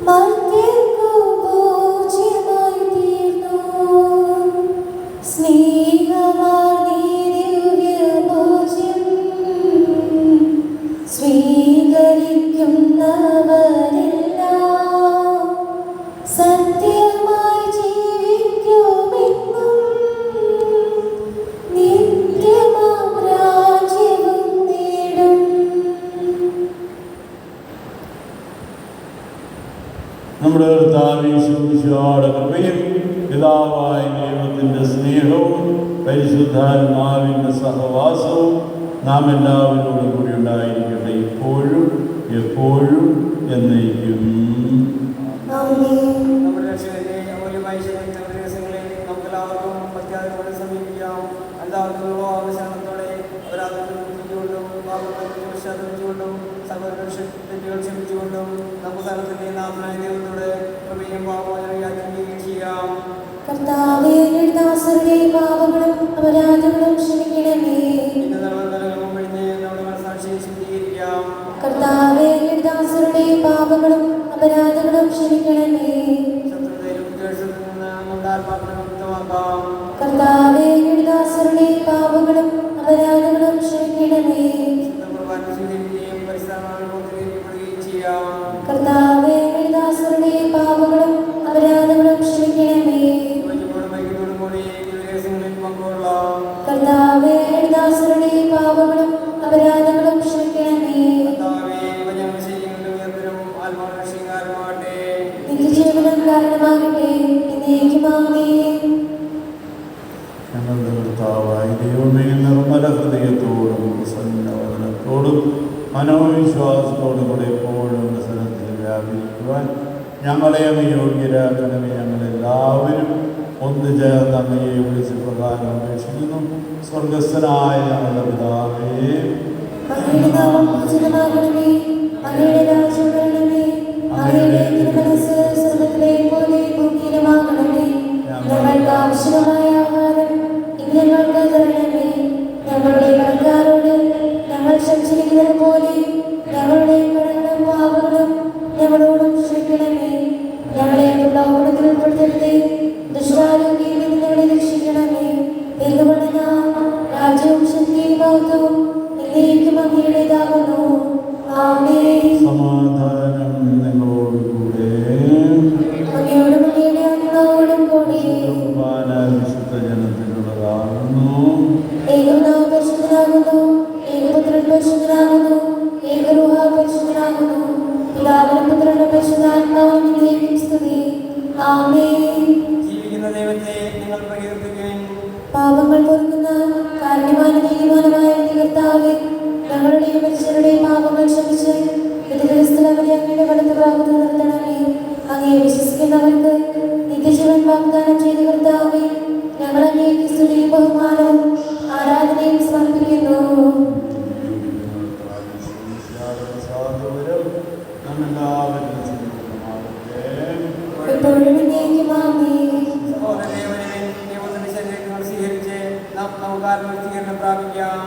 മർത്യർക്കു ഭോജ്യമായി തീർന്നു. സ്നേഹമാർന്ന ദിവ്യഭോജ്യം സ്വീകരിക്കുന്നവരെല്ലാം സത്യമായി ജീവിക്കുമെന്നും നിത്യമാം രാജ്യവും നേടും. നമ്മുടെ കർത്താവിന്റെ കൃപയും പിതാവായ ദൈവത്തിൻ്റെ സ്നേഹവും പരിശുദ്ധാത്മാവിൻ്റെ സഹവാസവും നാം എല്ലാവരോടും കൂടി ഉണ്ടായിരിക്കട്ടെ, ഇപ്പോഴും എപ്പോഴും എന്നേക്കും. നമ്മുടെ രക്ഷകന്റെ അമൂല്യമായ ശരീരത്തിന്റെ ദിവസങ്ങളെ നമുക്കെല്ലാവർക്കും പ്രത്യാശയോടെ സമീപിക്കാം. എല്ലാവർക്കും അവസാനത്തോടെ അപരാധങ്ങളും പശ്ചാത്തലിച്ചുകൊണ്ടും സഹോദര തെറ്റുകൾ ക്ഷമിച്ചുകൊണ്ടും നമുക്ക് സ്ഥലത്തിന്റെ നാഥനായ ദൈവത്തോട് കൃപയും പാപമോചനവും യാചിക്കുകയും ചെയ്യാം. കർത്താവേ, ദാസരുടെ പാപങ്ങളും അപരാധങ്ങളും ക്ഷമിക്കണമേ. കർത്താവേ, ദാസരുടെ പാപങ്ങളും അപരാധങ്ങളും ക്ഷമിക്കണമേ. കർത്താവേ, ദാസരുടെ പാപങ്ങളും അപരാധങ്ങളും ക്ഷമിക്കണമേ. കർത്താവേ, ദാസരുടെ പാപങ്ങളും അപരാധങ്ങളും ക്ഷമിക്കണമേ. കർത്താവേ, ദാസരുടെ പാപങ്ങളും അപരാധങ്ങളും ക്ഷമിക്കണമേ. നിത്യജീവനം കാരണമാകട്ടെ, എന്നേക്കും ആമേൻ. ഞങ്ങളുടെ കർത്താവായ ദൈവമേ, നിർമ്മല ഹൃദയത്തോടും പ്രസന്നവദനത്തോടും മനോവിശ്വാസത്തോടും കൂടെ എപ്പോഴും പ്രസന്നത്തിൽ വ്യാപരിക്കുവാൻ ഞങ്ങളെ യോഗ്യരാക്കണമേ. ഞങ്ങളെല്ലാവരും ഒന്ന് ചേർന്ന് ഞങ്ങൾ അങ്ങയെ വിളിച്ച് പ്രകാരം അപേക്ഷിക്കുന്നു. സ്വർഗസ്ഥനായ ഞങ്ങളുടെ പിതാവേ, അങ്ങയുടെ നാമം പൂജിതമാകണമേ. അങ്ങയുടെ രാജ്യം വരണമേ. അങ്ങയുടെ തിരുമനസ്സ് സ്വർഗ്ഗത്തിലെ പോലെ ഭൂമിയിലുമാകണമേ. ഞങ്ങൾക്ക് ആവശ്യമായ ആഹാരം ഇന്ന് ഞങ്ങൾക്ക് തരണമേ. ഞങ്ങളുടെ കടക്കാരോട് ഞങ്ങൾ ക്ഷമിച്ചിരിക്കുന്നത് പോലെ ഞങ്ങളുടെ കടങ്ങളും പാപങ്ങളും ഞങ്ങളോടും ക്ഷമിക്കണമേ. ഞങ്ങളെ പ്രലോഭനത്തിൽ ഉൾപ്പെടുത്തരുതേ, ദുഷ്ടാരൂപിയിൽ നിന്ന് ഞങ്ങളെ രക്ഷിക്കണമേ. എന്തുകൊണ്ട് രാജ്യവും ശക്തിയും മഹത്വവും എന്നേക്കും അങ്ങയുടേതാകുന്നു. ആമേൻ. സമാധാനം നിങ്ങളോടുകൂടെ. അങ്ങയോടും അങ്ങയുടെ ആത്മാവോടും കൂടെ. കുർബാന വിശുദ്ധ ജനത്തിനുള്ളതാകുന്നു. ഏകപിതാവ് പരിശുദ്ധനാകുന്നു, ഏകപുത്രൻ പരിശുദ്ധനാകുന്നു, ഏകരൂഹ പരിശുദ്ധനാകുന്നു. പിതാവിനും പുത്രനും പരിശുദ്ധാത്മാവിനും എന്നേക്കും സ്തുതി. ആമേൻ. ജീവിക്കുന്ന ദൈവത്തെ നിങ്ങൾ പ്രകീർത്തിക്കുകയും പാപങ്ങൾ പൊറുക്കുന്ന കാരുണ്യവാനും നീതിമാനുമായ കർത്താവേ, ഞങ്ങളുടെയും മനുഷ്യരുടെയും പാപങ്ങൾ ക്ഷമിച്ച് വിധുരസ്ഥല അവരെ അങ്ങയുടെ വലത്ത് ഭാഗത്ത് നിർത്തണമേ. അങ്ങയെ വിശ്വസിക്കുന്നവർക്ക് നിത്യജീവൻ വാഗ്ദാനം ചെയ്ത കർത്താവേ, ഞങ്ങൾ അങ്ങേക്ക് സ്തുതിയും ബഹുമാനവും ആരാധനയും സമർപ്പിക്കുന്നു. എപ്പോഴും എന്നേക്കും ആമേൻ. ദൈവത്തിന്റെ ശരീരങ്ങൾ സ്വീകരിച്ച് നമുക്ക് ആത്മീകരണം പ്രാപിക്കാം.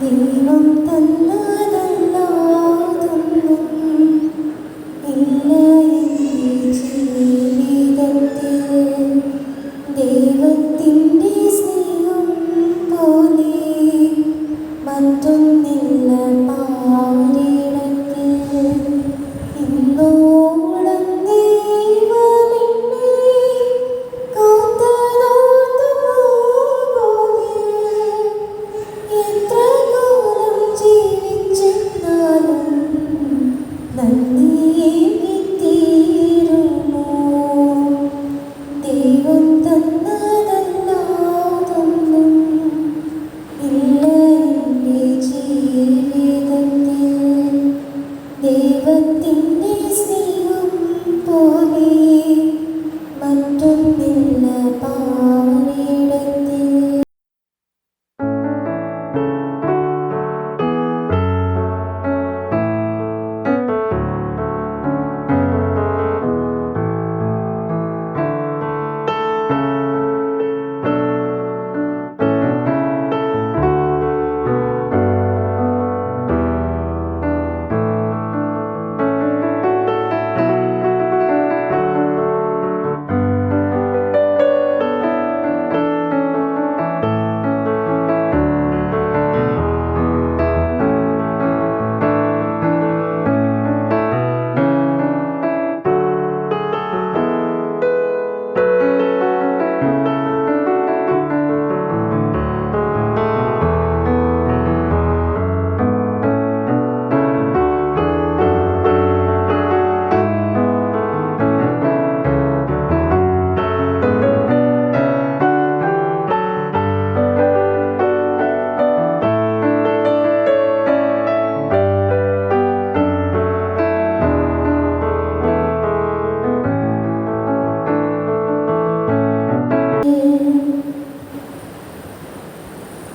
ദൈവം തന്നതല്ലാതൊന്നും ഇല്ല എൻ്റെ ജീവിതത്തിൽ. ദൈവത്തിൻ്റെ സ്നേഹം പോലെ മറ്റൊന്നില്ല പാരിടത്തിൽ. ഇന്നോളം ദൈവമെന്നെ കാത്തതോർത്തു പോകുകേ. എത്ര കാലം ജീവിച്ചെന്നാലും നന്ദിയേകിത്തീരുമോ. ദൈവം തന്നതല്ലാതൊന്നും ഇല്ല എൻ്റെ ജീവിതത്തിൽ. ദൈവത്തിൻ്റെ സ്നേഹം പോലെ മറ്റൊന്നില്ല പാവനിടത്തിൽ.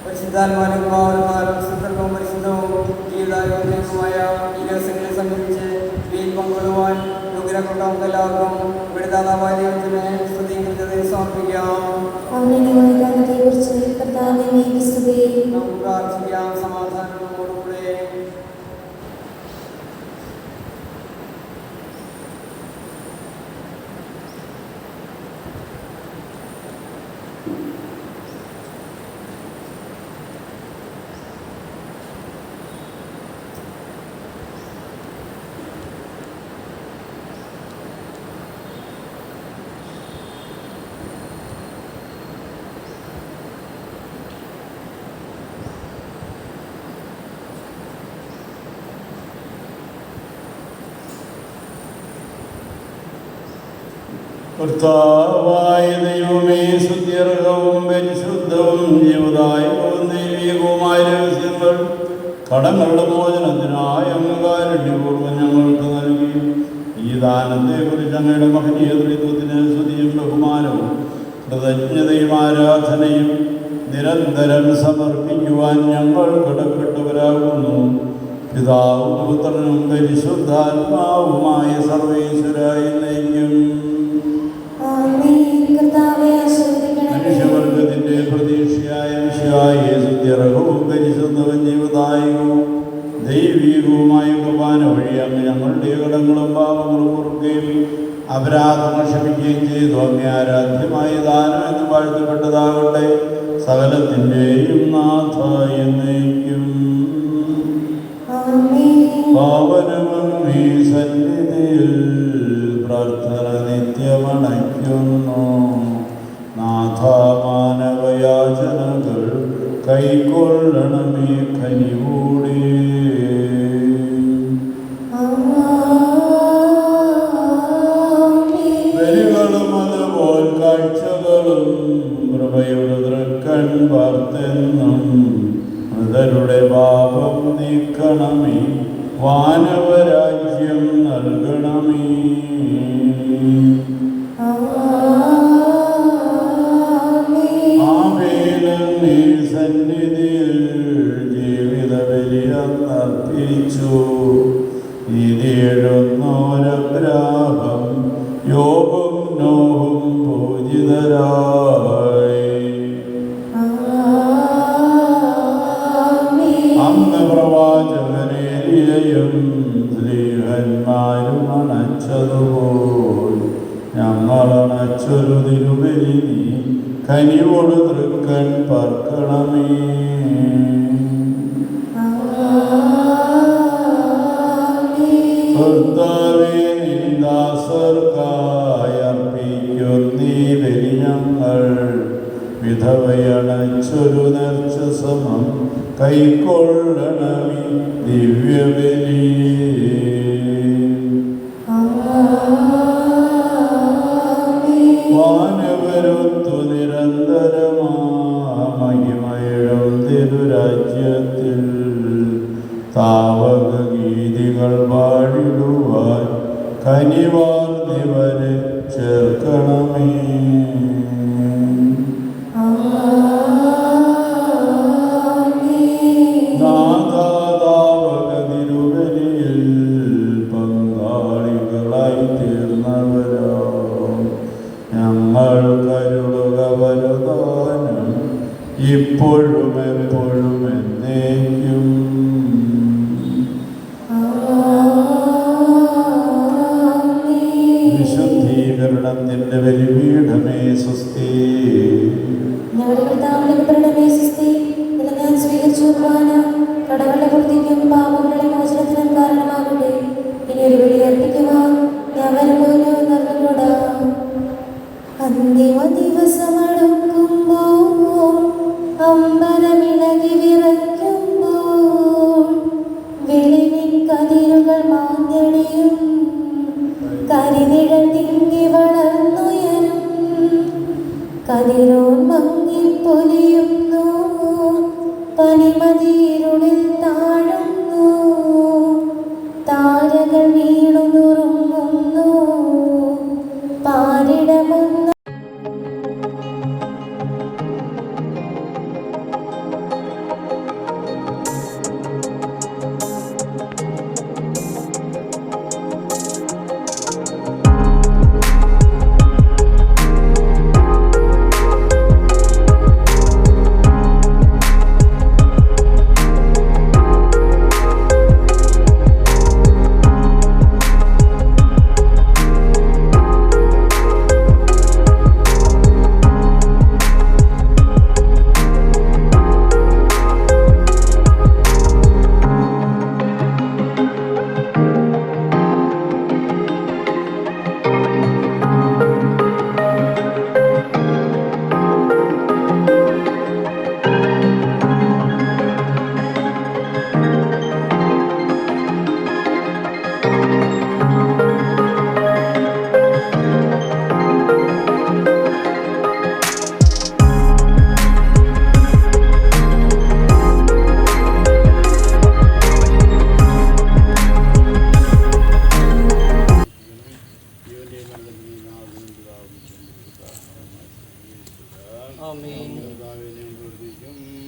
പരിശുദ്ധാത്മാവിനും പരിശുദ്ധവും പരിശുദ്ധവും ജീവിതാരോഗ്യവുമായ ഈ ദിവസങ്ങളെ സംബന്ധിച്ച് വീൽ പങ്കിടുവാൻ യോഗ്യരാക്കപ്പെട്ട നമുക്ക് എല്ലാവർക്കും വിടുതാതാവായ ദൈവത്തിന് സ്തുതിയും കൃതജ്ഞതയും സമർപ്പിക്കാം. കുറിച്ച് കർത്താവിനെ സ്തുതി. നമുക്ക് പ്രാർത്ഥിക്കാം. സമാധാനം നമ്മോടുകൂടെ. കർത്താവായ ദൈവമേ, സ്തുത്യർഹവും പരിശുദ്ധവും ജീവദായകവും ദൈവികവുമായ രഹസ്യങ്ങൾ കടങ്ങളുടെ മോചനത്തിനായ കാരുണ്യപൂർവ്വം ഞങ്ങൾക്ക് നൽകി. ഈ ദാനത്തെക്കുറിച്ച് അങ്ങയുടെ മഹനീയ ത്രിത്വത്തിന് സ്തുതിയും ബഹുമാനവും കൃതജ്ഞതയും ആരാധനയും നിരന്തരം സമർപ്പിക്കുവാൻ ഞങ്ങൾ കടപ്പെട്ടവരാകുന്നു. പിതാവും പുത്രനും പരിശുദ്ധാത്മാവുമായ സർവേശ്വരായ നയിക്കും. മനുഷ്യവർഗത്തിന്റെ പ്രതീക്ഷയായ വിശ്വായെ സുത്യർഹവും പരിശുദ്ധവും ജീവദായകവും ദൈവീകവുമായ കുർബാന വഴി അങ്ങ് ഞങ്ങളുടെ കടങ്ങളും പാപങ്ങളും പൊറുക്കുകയും അപരാധങ്ങൾ ക്ഷമിക്കുകയും ചെയ്തു. അങ്ങേ ആരാധ്യമായ ദാനം എന്ന് വാഴ്ത്തപ്പെട്ടതാകട്ടെ. സകലത്തിൻ്റെയും നാഥ എന്നേക്കും. പാവനമങ്ങേ സന്നിധിയിൽ പ്രാർത്ഥന നിത്യമണയ്ക്കുന്നു. നാഥ, മാനവയാചനകൾ കൈക്കൊള്ളണമേ കനിവൂടെ. ബലികളും അതുപോൽ കാഴ്ചകളും കൃപയുടെ തൃക്കൺ വാർത്തെന്നും മൃതരുടെ പാപം നീക്കണമേ, വാനവരാജ്യം നൽകണമേ. ആവേലങ്ങേ സന്നിധിയിൽ ജീവിത ബലിയർപ്പിച്ചു. നീതിയെഴുന്നോരബ്രാഹം യോബും നോഹും പൂജിതരായി. അന്ന് പ്രവാചകനേലിയയും സ്ത്രീഹന്മാരും അണച്ചതുപോൽ ഞങ്ങളണച്ചൊരു തിരുബലി നീ കനിവോട് തൃക്കൺ പാർക്കണമേ. കർത്താവേ, നിന്ദാസർക്കായർപ്പിക്കുന്നീ ബലി ഞങ്ങൾ വിധവയണച്ചൊരു നേർച്ച സമം കൈക്കൊള്ളണമേ ദിവ്യബലി. വാനവരൊത്തു നിരന്തരമാ മഹിമയിടും തിരുരാജ്യത്തിൽ താവക ഗീതികൾ പാടിടുവാൻ കനിവാർന്നിവരെ ചേർക്കണമേ. നാദാതാവക തിരുബലിയിൽ പങ്കാളികളായി തീർന്നവരോ ഞങ്ങൾ കരുളുക വരദാനം ഇപ്പോഴും എപ്പോഴും എന്നേക്കും. വിശുദ്ധീകരണത്തിന്റെ ബലിപീഠമേ സ്വസ്തി. കടകളുടെ പൂർത്തിക്കും പാപങ്ങളുടെ മോചനത്തിനും കാരണമാകട്ടെ. ഇനി ഒരു ബലി അർപ്പിക്കുവാൻ ഞാൻ വരുമ്പോഴോ നന്ദികൂടാ. അന്തിമ ദിവസമടുക്കുമ്പോൾ അമ്പലമിളകി വിറയ്ക്കുമ്പോൾ വെളിവിൻ കതിരുകൾ മാഞ്ഞടിയും കരിനിഴൽ തിങ്ങി വളർന്നുയരും കതിരോ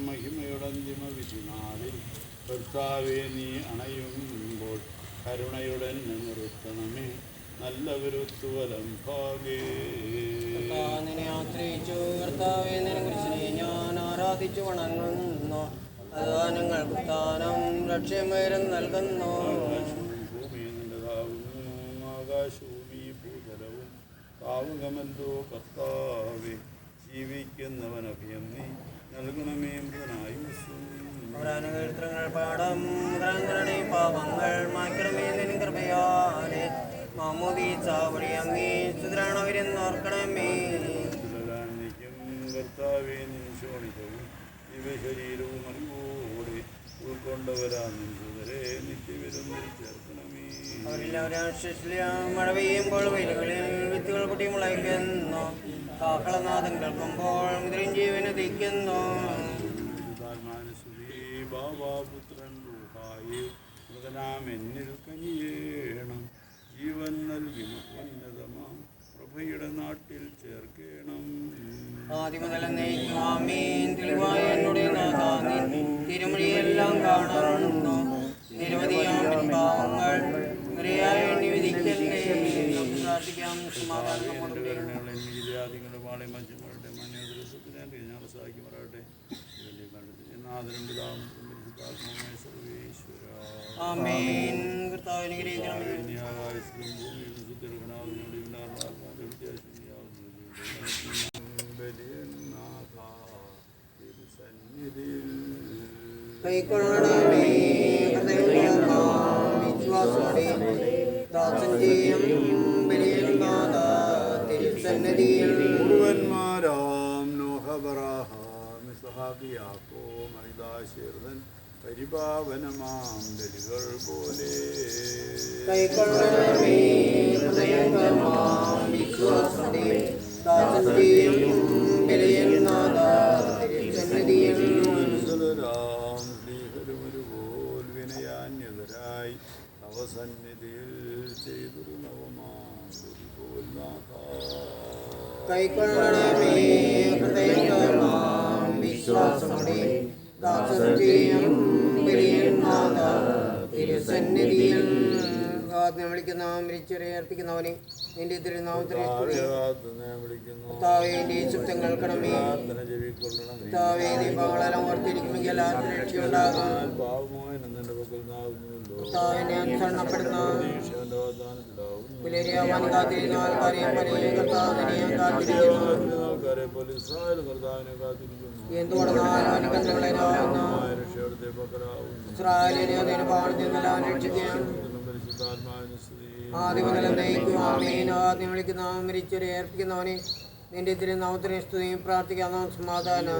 മഹിമയുടെ അന്തിമ വിധിനാളിൽ കർത്താവെ നീ അണയുമ്പോൾ കരുണയുടെ നിർത്തണമേ നല്ലവരുത്തുവലം ഭാഗേ. ആശ്രയിച്ചു കർത്താവെ നിന്നെ ഞാൻ ആരാധിച്ചു വണങ്ങുന്നു. അതാനങ്ങൾക്ക് സ്ഥാനം ലക്ഷ്യമേരം നൽകുന്നു. ആകാശവും ഈ ഭൂതലവും താവുകമല്ലോ കർത്താവെ ജീവിക്കുന്നവനഭയം നീ നൽകണമേ മൃതനായുസ്സും. കീർത്തനങ്ങൾ പാടം മുദ്രങ്ങളുടെ പാപങ്ങൾ മായ്ക്കണമേ നിൻ കൃപയാലെ മാമോദീസ വഴി അങ്ങേ സുദ്രാണവരെന്നോർക്കണമേ. കർത്താവെ നിൻ ശോണിതവും ദിവശരീരവും അറിവോടെ ഉൾക്കൊണ്ടവരാ നിൻസുതരെ നിത്യവിരുന്നിൽ ചേർക്കണമേ. മഴ പെയ്യുമ്പോൾ വയലുകളിൽ വിത്തുകൾ പൊട്ടി മുളയ്ക്കുന്നു. കാക്കളനാഥം കേൾക്കുമ്പോൾ മുദ്രൻ ജീവന് തിക്കുന്നു. ബാബാപുത്രൻ റൂഹായി മൃതനാമെന്നിൽ കനിയേണം. ജീവൻ നൽകി ഉന്നതമാം പ്രഭയുടെ നാട്ടിൽ ചേർക്കണം. ആദിമുതൽ ആമീൻ. തെളിവായ എന്നോട് തിരുമൊഴിയെല്ലാം കാണുന്നു. നിരവധിയാം പാവങ്ങൾ നിരയായി എണ്ണി വിധിക്കല്ലേ. പ്രാർത്ഥിക്കാം. പാളി മനുഷ്യന്മാരുടെ മണ്യദൃശ്യത്തിനെ ഞങ്ങൾ സഹായിക്കുമാറാകട്ടെ. ആമേൻ. കർത്താവിനെ കൈക്കൊള്ളണമേ വിശ്വാസോടെ ദാസൻ ചെയ്യും ബലിയൽനാഥ തിരുസന്നിധിയിൽ. മുഴുവന്മാരാം നോഹബറാഹാം സഹാബിയാക്കോ മൈദാശീർദൻ പരിപാവനമാം ബലികൾ പോലെ. കൈക്കൊള്ളണമേ വിശ്വാസോടെ ദാസൻ ചെയ്യും ബലിയൽനാഥ തിരുസന്നിധിയിൽ. ശ്രീഹരുമരുപോൽ വിനയാന്യതരായി അവസന്നിധിയിൽ ചെയ്തൊരു നവമാം ബലിപോൽ നാഥ. കൈക്കൊള്ളണമേ ഹൃദയമാം വിശ്വാസമോടെ ദാസൻ ചെയ്യും ബലിയൽനാഥ തിരുസന്നിധിയിൽ. ആദ്യം വിളിക്കുന്ന മരിച്ചവരെ അർപ്പിക്കുന്നവനെ നിന്റെ തിരുനാമത്തിലെ കർത്താവേ നീ ശബ്ദം കേൾക്കണമേ. കർത്താവേ നീ പാവങ്ങളെല്ലാം ഓർത്തിരിക്കുമെങ്കിൽ ആർക്കും രക്ഷയുണ്ടാകും. കർത്താവിനെ അനുസരണപ്പെടുന്ന പുലരിയാവാൻ കാത്തിരിക്കുന്ന ആൾക്കാരെയും പലരെയും കർത്താവിനെ കാത്തിരിക്കുന്നു. എന്തുകൊണ്ടെന്നാൽ അനുബന്ധങ്ങളെ ഇസ്രായേലിനെ അതിന് പാവത്തിൽ നിന്നെല്ലാം രക്ഷിക്കാൻ ആദ്യം മുതൽ ആമേൻ. ആദ്യം വിളിക്കുന്ന മരിച്ചവരെ ഏർപ്പിക്കുന്നവനെ നിന്റെ തിരുനാമത്തിന് സ്തുതിയും പ്രാർത്ഥിക്കാവുന്ന സമാധാനം.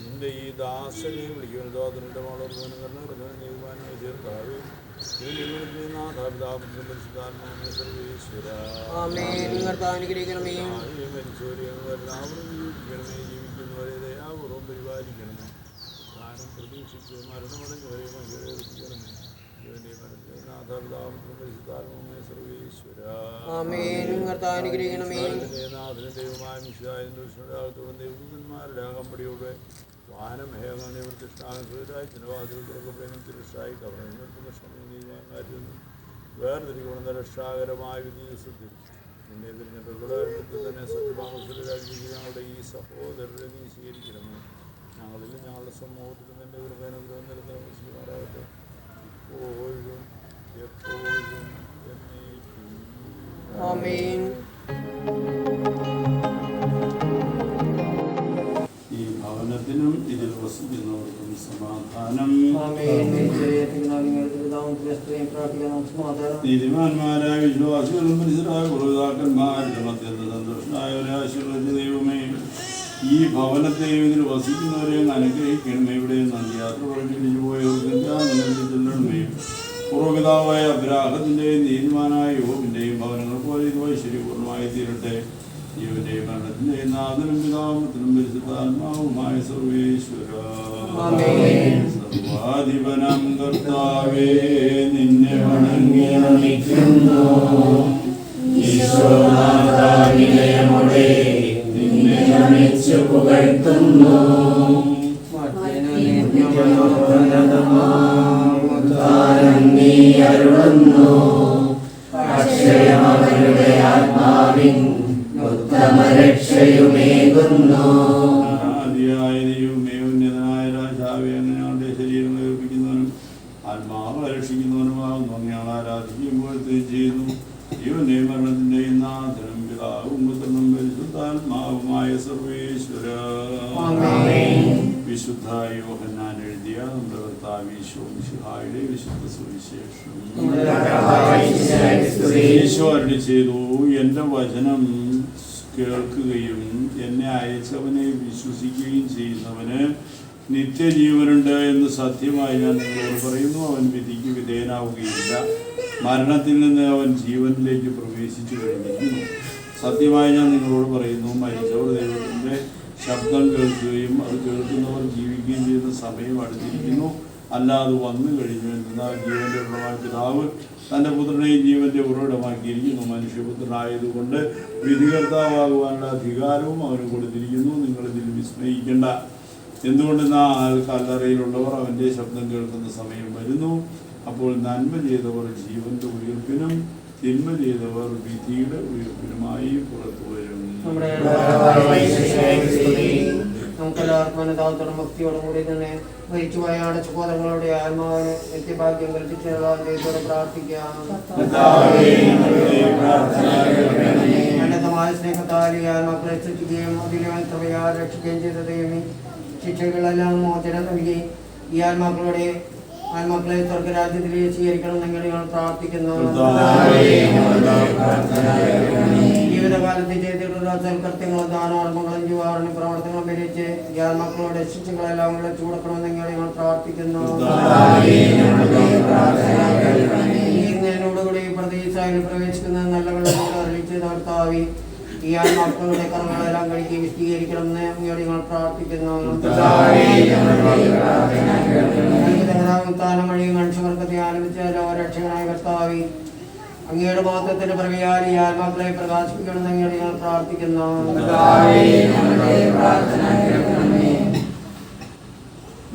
നിന്റെ ഈ ദാസനെ വിളിക്കുന്നത് അതിൻ്റെ അനുഗ്രഹിക്കണമേ. ജീവിക്കുന്നവരെ ദയാപൂർവം പരിപാലിക്കണമേ. സ്ഥാനം പ്രതീക്ഷിച്ച് മരണമടഞ്ഞവരെ മനുഷ്യരെത്തിക്കണമേ. ദൈവമായ അകമ്പടിയോടെ വാനം ഹേമ നിവൃത്തിഷ്ടാനുസൃതരായി ചിലവാതിരുഷായി കവർന്നു വേർതിരിക്കുന്ന രക്ഷാകരമായ വിധീയസത്തിൽ നിന്നെ തിരഞ്ഞെടുക്കൽ തന്നെ സത്യഭാഗത്തിലാക്കി ഞങ്ങളുടെ ഈ സഹോദരരെ നീ സ്വീകരിക്കണമേ. ഞങ്ങളിൽ ഞങ്ങളുടെ സമൂഹത്തിൽ നിന്റെ ഒരു അനുഗ്രഹം നിലനിർത്തുമാറാകട്ടെ ഇപ്പോഴും എപ്പോഴും എന്നേക്കും. ആമേൻ. ഈ ഭവനത്തിനും ഇതിൽ വസിക്കുന്നവർക്കും സമാധാനം. നീതിമാന്മാരായ വിശ്വാസികളും പരിസരായ പുരോഹിതാക്കന്മാരുടെ മധ്യത്തിൽ സന്തോഷനായ ഒരാശീർവദിച്ച ദൈവമേ, ഈ ഭവനത്തെയും ഇതിൽ വസിക്കുന്നവരെയും അനുഗ്രഹിക്കണമേ. ഇവിടെ നന്ദിയാത്ര പ്രകടിപ്പിച്ചു പോയവർക്കും ചെല്ലണമേ. പൂർവ്വപിതാവായ അബ്രാഹത്തിൻ്റെയും നീതിമാനായ യോബിൻ്റെയും ഭവനങ്ങൾ പോലെ ഇത് ഐശ്വര്യപൂർണ്ണമായി തീരട്ടെ. ജീവന്റെയും മരണത്തിൻ്റെയും നാഥനും പിതാവും പരിശുദ്ധാത്മാവുമായ സർവേശ്വര. സർവാധിപനം കർത്താവേ, നിന്നെ വണങ്ങി നമിക്കുന്നു. ഈശോനാഥാവിനയമോടെ നിന്നെ നമിച്ചു പുകഴ്ത്തുന്നു. നീ അരുളുന്നു, അക്ഷയമവരുടെ ആത്മാവിൻ ഉത്തമ രക്ഷയുമേകുന്നു. ആദിയായ ദൈവമേ, ഉന്നതനായ രാജാവേ, അങ്ങ് ഞങ്ങളുടെ ശരീരം ഏൽപ്പിക്കുന്നവനും ആത്മാവ് രക്ഷിക്കുന്നവനുമാകുന്നു. ഞങ്ങൾ ആരാധിക്കുമ്പോൾ ചെയ്യുന്നു. ജീവന്റെ മരണത്തിന്റെയും നാഥനും പിതാവും പുത്രനും പരിശുദ്ധാത്മാവുമായ സർവേശ്വര. വിശുദ്ധ യോഹന്നാൻ എഴുതിയ നമ്മുടെ കർത്താവ് ഈശോയുടെ വിശുദ്ധ സുവിശേഷം. ഈശോ അരുളി ചെയ്തു, എന്റെ വചനം കേൾക്കുകയും എന്നെ അയച്ചവനെ വിശ്വസിക്കുകയും ചെയ്യുന്നവന് നിത്യജീവനുണ്ട് എന്ന് സത്യമായി ഞാൻ നിങ്ങളോട് പറയുന്നു. അവൻ വിധിക്ക് വിധേയനാവുകയില്ല, മരണത്തിൽ നിന്ന് അവൻ ജീവനിലേക്ക് പ്രവേശിച്ചു കഴിഞ്ഞിരിക്കുന്നു. സത്യമായി ഞാൻ നിങ്ങളോട് പറയുന്നു, മരിച്ചവർ ദൈവത്തിൻ്റെ ശബ്ദം കേൾക്കുകയും അത് കേൾക്കുന്നവർ ജീവിക്കുകയും ചെയ്യുന്ന സമയം അടുത്തിരിക്കുന്നു, അല്ലാതെ വന്നു കഴിഞ്ഞു. എന്നാൽ ജീവന്റെ ഉറവായ പിതാവ് തൻ്റെ പുത്രനെയും ജീവന്റെ ഉറവിടമാക്കിയിരിക്കുന്നു. മനുഷ്യപുത്രനായതുകൊണ്ട് വിധികർത്താവാകുവാനുള്ള അധികാരവും അവന് കൊടുത്തിരിക്കുന്നു. നിങ്ങളിതിൽ വിസ്മയിക്കേണ്ട. എന്തുകൊണ്ടെന്നാൽ കല്ലറയിലുള്ളവർ അവൻ്റെ ശബ്ദം കേൾക്കുന്ന സമയം വരുന്നു. അപ്പോൾ നന്മ ചെയ്തവർ ജീവന്റെ ഉയർപ്പിനും തിന്മ ചെയ്തവർ വിധിയുടെ ഉയർപ്പിനുമായി പുറത്തു വരും. നമുക്കെല്ലാവർക്കും ഭക്തിയോടും കൂടി തന്നെ മരിച്ചുപോയ അടച്ചുപോതങ്ങളുടെ ആത്മാവിന് നിത്യഭാഗ്യം കൽപ്പിച്ചോടെ പ്രാർത്ഥിക്കാം. അനന്തമായ സ്നേഹത്താൽ ഈ ആത്മാക്കളെ സൃഷ്ടിക്കുകയും അതിലെ കൃപയാൽ രക്ഷിക്കുകയും ചെയ്ത ദൈവമേ, ശിക്ഷകളെല്ലാം മോചനം നൽകി ഈ ആത്മാക്കളെ സ്വർഗരാജ്യത്തിൽ സ്വീകരിക്കണം എന്ന് ഞങ്ങൾ പ്രാർത്ഥിക്കുന്നു. ജീവിതകാലത്ത് ചെയ്തിട്ടുള്ള സൽകൃത്യങ്ങളും ദാനോർമ്മങ്ങളും ജീവാറിന് പ്രവർത്തനങ്ങളും ഭരിച്ച് ഈ ആത്മാക്കളുടെ ശിക്ഷകളെല്ലാം ചൂടക്കണമെന്ന് ഞങ്ങൾ പ്രാർത്ഥിക്കുന്നു. എന്നോടുകൂടി പ്രതീക്ഷയിൽ പ്രവേശിക്കുന്ന നല്ല വെള്ളത്തോട് അറിയിച്ച് നിർത്താവി ഈ ആത്മാക്കളുടെ കർമ്മങ്ങളെല്ലാം കഴുകി വിശദീകരിക്കണമെന്ന് ഞങ്ങൾ പ്രാർത്ഥിക്കുന്നു. താനം വഴി മനുഷ്യവർഗത്തെ ആലപിച്ച രക്ഷകനായ കർത്താവി, അങ്ങയുടെ മഹത്വത്തിന്റെ പ്രവയാൽ ഈ ആത്മാക്കളെ പ്രകാശിപ്പിക്കണമെന്ന് ഞങ്ങൾ പ്രാർത്ഥിക്കുന്നു.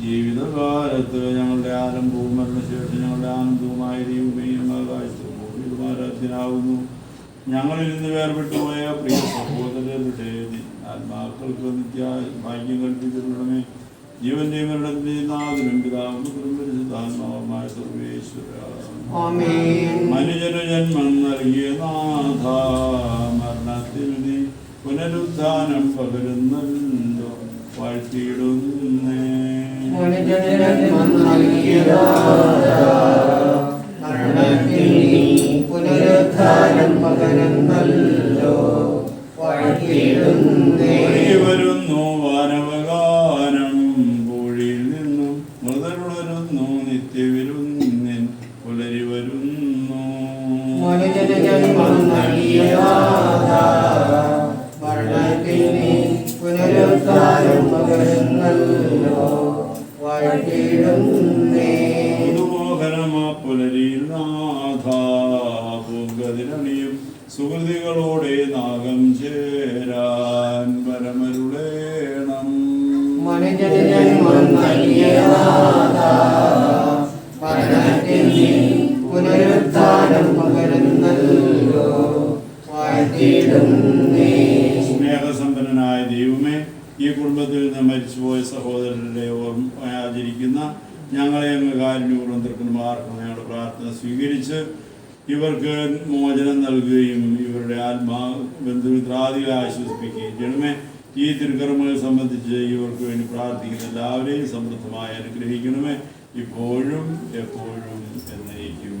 ജീവിതകാലത്ത് ഞങ്ങളുടെ ആരംഭവും മരണശേഷം ഞങ്ങളുടെ ആനന്ദവുമായ ദൈവമേയും ആരാധ്യനാകുന്നു. ഞങ്ങളിൽ നിന്ന് വേർപെട്ടുപോയ പ്രിയ സഹോദരരുടെ ആത്മാക്കൾക്ക് നിത്യ ഭാഗ്യം കൽപ്പിച്ചിട്ടുള്ളമേ. ജീവന്റെ മരണത്തിന്റെയും നാഥനും പിതാവും പുത്രനും പരിശുദ്ധാത്മാവുമായ സർവേശ്വര. മനുജന് ജന്മം നൽകിയ നാഥ, മരണത്തിൽ നീ പുനരുത്ഥാനം പകരുന്നല്ലോ വാഴ്ത്തിയിടുന്നേ. പുനരുത്ഥാനം പകരുന്നല്ലോ വരുന്നു വാനവഗാനം, പൂഴിയിൽ നിന്നും മൃതരുളരുന്നു നിത്യവിരുന്നിൻ പുലരി വരുന്നു. പുനരുത്ഥാനം പകരുന്നല്ലോ പുതുമോഹനമാ പുലരിയിൽ നാഥ, പൂങ്കതിരണിയും സുഹൃതികളോടെ നാഗം ചേരാൻ പരമരുളേണം. പുനരുത്ഥാനം പകരുന്നല്ലോ സ്നേഹസമ്പന്നനായ ദൈവമേ, ഈ കുടുംബത്തിൽ നിന്ന് മരിച്ചുപോയ സഹോദരരുടെ ഓർമ്മ ആചരിക്കുന്ന ഞങ്ങളെ അങ്ങ് കാരുണ്യപൂർവ്വം തൃക്കന്മാർക്കും ഞങ്ങളുടെ പ്രാർത്ഥന സ്വീകരിച്ച് ഇവർക്ക് മോചനം നൽകുകയും ഇവരുടെ ആത്മാ ബന്ധുമിത്രാദികളെ ആശ്വസിപ്പിക്കുകയും ചെയ്യണമേ. ഈ തിരുക്കർമ്മങ്ങൾ സംബന്ധിച്ച് ഇവർക്ക് വേണ്ടി പ്രാർത്ഥിക്കുന്ന എല്ലാവരെയും സമൃദ്ധമായി അനുഗ്രഹിക്കണമേ, ഇപ്പോഴും എപ്പോഴും എന്നേക്കും.